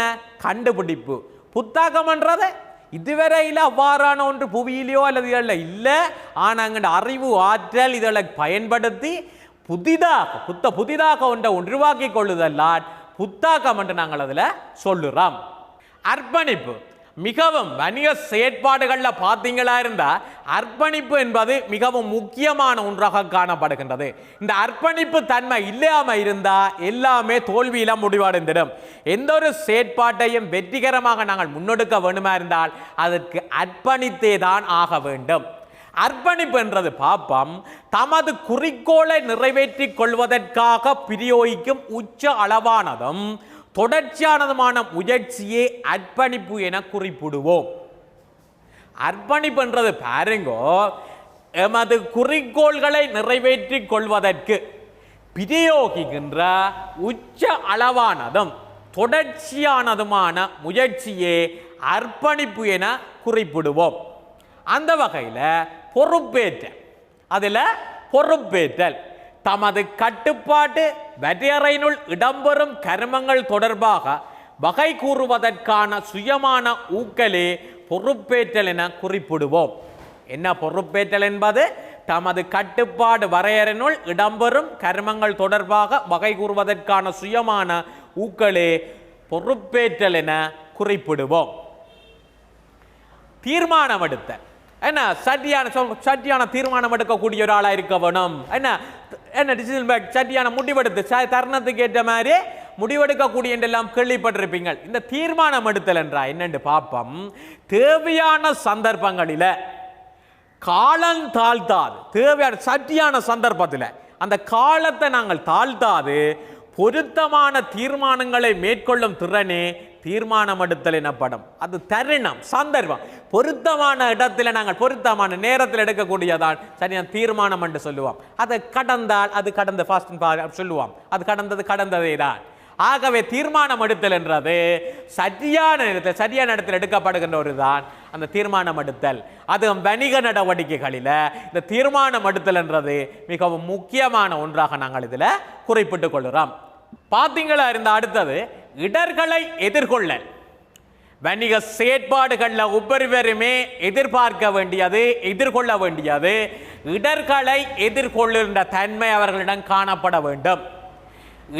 Speaker 1: கண்டுபிடிப்பு. புத்தாக்கம்ன்றது இதுவரையில் அவ்வாறான ஒன்று புவியிலையோ அல்லது இதில் இல்லை, ஆனால் அங்கே அறிவு ஆற்றல் இதில் பயன்படுத்தி புதிதாக ஒன்றை உருவாக்கி கொள்ளுதல்லால் புத்தாக்கம் என்று நாங்கள் அதில் சொல்லுறோம். அர்ப்பணிப்பு மிகவும் வணிக செயற்பாடுகளில் பார்த்தீங்களா இருந்தால் அர்ப்பணிப்பு என்பது மிகவும் முக்கியமான ஒன்றாக காணப்படுகின்றது. இந்த அர்ப்பணிப்பு தன்மை இல்லாமல் இருந்தால் எல்லாமே தோல்வியில முடிவடைந்திடும். எந்த ஒரு செயற்பாட்டையும் வெற்றிகரமாக நாங்கள் முன்னெடுக்க வேண்டுமா இருந்தால் அதற்கு அர்ப்பணித்தே தான் ஆக வேண்டும். அர்ப்பணிப்பு என்றது பாப்பம் தமது குறிக்கோளை நிறைவேற்றிக் கொள்வதற்காக பிரயோகிக்கும் உச்ச அளவானதும் தொடர்ச்சியானதுமான முயற்சியே அர்ப்பணிப்பு என குறிப்பிடுவோம். அர்ப்பணிப்பு என்றது பாருங்கோ, எமது குறிக்கோள்களை நிறைவேற்றிக் கொள்வதற்கு பிரயோகிக்கின்ற உச்ச அளவானதும் தொடர்ச்சியானதுமான முயற்சியே அர்ப்பணிப்பு என குறிப்பிடுவோம். அந்த வகையில் பொறுப்பேற்றல், அதில் பொறுப்பேற்றல் தமது கட்டுப்பாட்டு வரையறையினுள் இடம்பெறும் கர்மங்கள் தொடர்பாக வகை கூறுவதற்கான சுயமான ஊக்கலே பொறுப்பேற்றல் என குறிப்பிடுவோம். என்ன பொறுப்பேற்றல் என்பது தமது கட்டுப்பாடு வரையறையினுள் இடம்பெறும் கர்மங்கள் தொடர்பாக வகை கூறுவதற்கான சுயமான ஊக்கலே பொறுப்பேற்றல் என குறிப்பிடுவோம். தீர்மானம் எடுத்தல் என்ன சரியான தீர்மானம் எடுக்கக்கூடிய ஒரு ஆளா இருக்க வேணும். என்ன டிசிஷன் மேக் சரியான முடிவெடுத்து தருணத்துக்கு ஏற்ற மாதிரி முடிவெடுக்கக்கூடிய என்றெல்லாம் கேள்விப்பட்டிருப்பீங்க. இந்த தீர்மானம் எடுத்தல் என்றா என்னென்று பார்ப்போம். தேவையான சந்தர்ப்பங்களில் காலம் தாழ்த்தாது, தேவையான சரியான சந்தர்ப்பத்தில் அந்த காலத்தை நாங்கள் தாழ்த்தாது பொருத்தமான தீர்மானங்களை மேற்கொள்ளும் திறனே தீர்மானம் எடுத்தல் எனப்படும். அது தருணம், சந்தர்ப்பம், பொருத்தமான இடத்துல நாங்கள் பொருத்தமான நேரத்தில் எடுக்கக்கூடியதான் சரியான தீர்மானம் என்று சொல்லுவோம். அதை கடந்தால் அது கடந்த சொல்லுவோம், அது கடந்ததே தான். ஆகவே தீர்மானம் எடுத்தல் என்றது சரியான நேரத்தில் சரியான இடத்தில் எடுக்கப்படுகின்ற ஒரு தான் அந்த தீர்மானம் எடுத்தல். அது வணிக நடவடிக்கைகளில் இந்த தீர்மானம் எடுத்தல் என்றது மிகவும் முக்கியமான ஒன்றாக நாங்கள் இதில் குறிப்பிட்டுக் கொள்கிறோம். பார்த்தீங்களா இருந்த அடுத்தது இடர்களை எதிர்கொள்ளல். வணிக செயற்பாடுகளில் ஒவ்வொருவருமே எதிர்பார்க்க வேண்டியது, எதிர்கொள்ள வேண்டியது இடர்களை எதிர்கொள்ளுகின்ற தன்மை அவர்களிடம் காணப்பட வேண்டும்.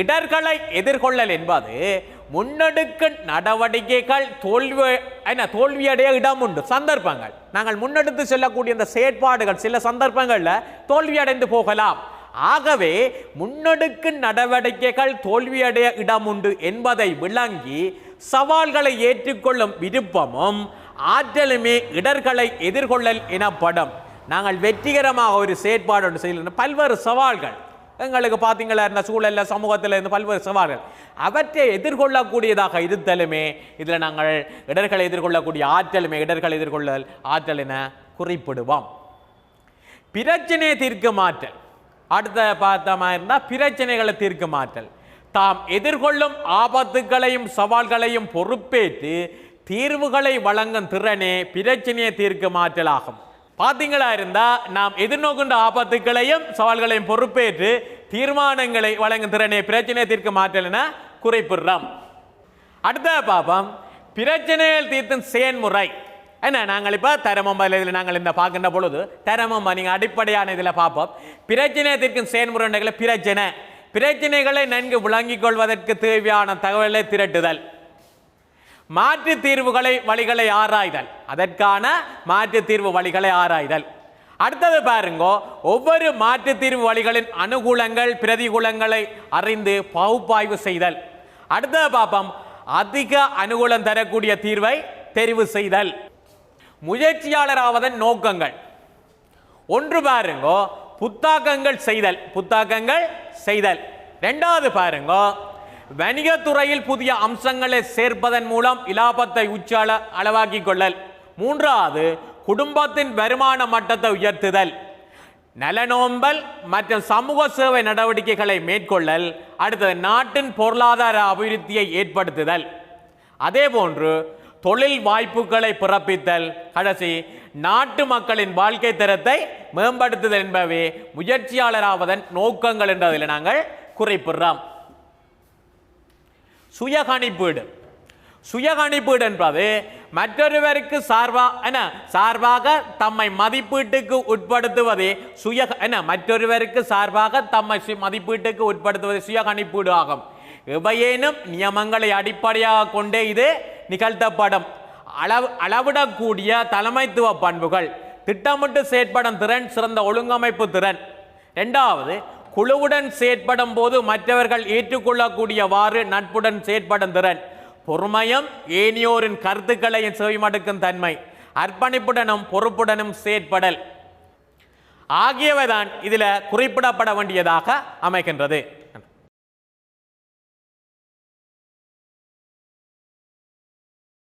Speaker 1: இடர்களை எதிர்கொள்ளல் என்பது முன்னெடுக்கும் நடவடிக்கைகள் தோல்வியடைய இடம் உண்டு, சந்தர்ப்பங்கள். நாங்கள் முன்னெடுத்து செல்லக்கூடிய இந்த செயற்பாடுகள் சில சந்தர்ப்பங்களில் தோல்வியடைந்து போகலாம். ஆகவே முன்னெடுக்கும் நடவடிக்கைகள் தோல்வியடைய இடம் உண்டு என்பதை விளங்கி சவால்களை ஏற்றுக்கொள்ளும் விருப்பமும் ஆற்றலுமே இடர்களை எதிர்கொள்ளல் எனப்படும். நாங்கள் வெற்றிகரமாக ஒரு செயற்பாடு ஒன்று செய்யணும். பல்வேறு சவால்கள் எங்களுக்கு பார்த்தீங்களா இருந்த சூழலில் சமூகத்தில் இருந்து பல்வேறு சவால்கள் அவற்றை எதிர்கொள்ளக்கூடியதாக இருத்தலுமே இதில் நாங்கள் இடர்களை எதிர்கொள்ளக்கூடிய ஆற்றலுமே இடர்களை எதிர்கொள்ளல் ஆற்றல் என குறிப்பிடுவோம். பிரச்சனையை தீர்க்கும் ஆற்றல். அடுத்த பார்த்தமா இருந்தால் பிரச்சனைகளை தீர்க்கும் ஆற்றல். தாம் எதிர்கொள்ளும் ஆபத்துகளையும் சவால்களையும் பொறுப்பேற்று தீர்வுகளை வழங்கும் திறனே பிரச்சனையை தீர்க்கும் ஆற்றல் ஆகும். பார்த்தீங்களா இருந்தா நாம் எதிர்நோக்கின்ற ஆபத்துகளையும் சவால்களையும் பொறுப்பேற்று தீர்மானங்களை வழங்கும் திறனே பிரச்சனையை தீர்க்கும் ஆற்றல் என குறிப்பிடுறோம். அடுத்த பாப்போம் பிரச்சனைகள் தீர்க்கும் செயல்முறை. என்ன நாங்கள் இப்போ தரமம் இதில் நாங்கள் இந்த பார்க்கின்ற பொழுது தரமம் நீங்கள் அடிப்படையான இதில் பார்ப்போம். பிரச்சனையை தீர்க்கும் செயல்முறைகளை பிரச்சனைகளை நன்கு விளங்கிக் கொள்வதற்கு தேவையான தகவலை திரட்டுதல், மாற்று தீர்வுகளை வழிகளை ஆராய்தல், அதற்கான மாற்று தீர்வு வழிகளை ஆராய்தல். அடுத்தது பாருங்க, ஒவ்வொரு மாற்று தீர்வு வழிகளின் அனுகூலங்கள் பிரதிகூலங்களை அறிந்து பகுப்பாய்வு செய்தல். அடுத்தது பார்ப்போம் அதிக அனுகூலம் தரக்கூடிய தீர்வை தெரிவு செய்தல். முயற்சியாளராவதன் நோக்கங்கள். ஒன்று பாருங்க புத்தாக்கங்கள் செய்தல். இரண்டாவது பாருங்க வணிகத்துறையில் புதிய அம்சங்களை சேர்ப்பதன் மூலம் இலாபத்தை உச்சால அளவாக்கிக் கொள்ளல். மூன்றாவது குடும்பத்தின் வருமான மட்டத்தை உயர்த்துதல், நலனோம்பல் மற்றும் சமூக சேவை நடவடிக்கைகளை மேற்கொள்ளல். அடுத்தது நாட்டின் பொருளாதார அபிவிருத்தியை ஏற்படுத்துதல், அதே போன்று தொழில் வாய்ப்புகளை பிறப்பித்தல், கடைசி நாட்டு மக்களின் வாழ்க்கை தரத்தை மேம்படுத்துதல் என்பவை முயற்சியாளராவதன் நோக்கங்கள் என்றதில் நாங்கள் குறிப்பிடுறோம். சுயகணிப்பீடு என்பது மற்றொருவருக்கு சார்பாக தம்மை மதிப்பீட்டுக்கு உட்படுத்துவதே மற்றொருவருக்கு சார்பாக தம்மை மதிப்பீட்டுக்கு உட்படுத்துவது சுயகணிப்பீடு ஆகும். எவையேனும் நியமங்களை அடிப்படையாக கொண்டே இது நிகழ்த்தப்படும். அளவிடக்கூடிய தலைமைத்துவ பண்புகள், திட்டமிட்டு செயற்படும் திறன், சிறந்த ஒழுங்கமைப்பு திறன். இரண்டாவது குழுவுடன் செயற்படும் போது மற்றவர்கள் ஏற்றுக்கொள்ளக்கூடியவாறு நட்புடன் செயற்படும் திறன், பொறுமையும் ஏனியோரின் கருத்துக்களையும் செவிமடுக்கும் தன்மை, அர்ப்பணிப்புடனும் பொறுப்புடனும் செயற்படல் ஆகியவைதான் இதில் குறிப்பிடப்பட வேண்டியதாக அமைகின்றது.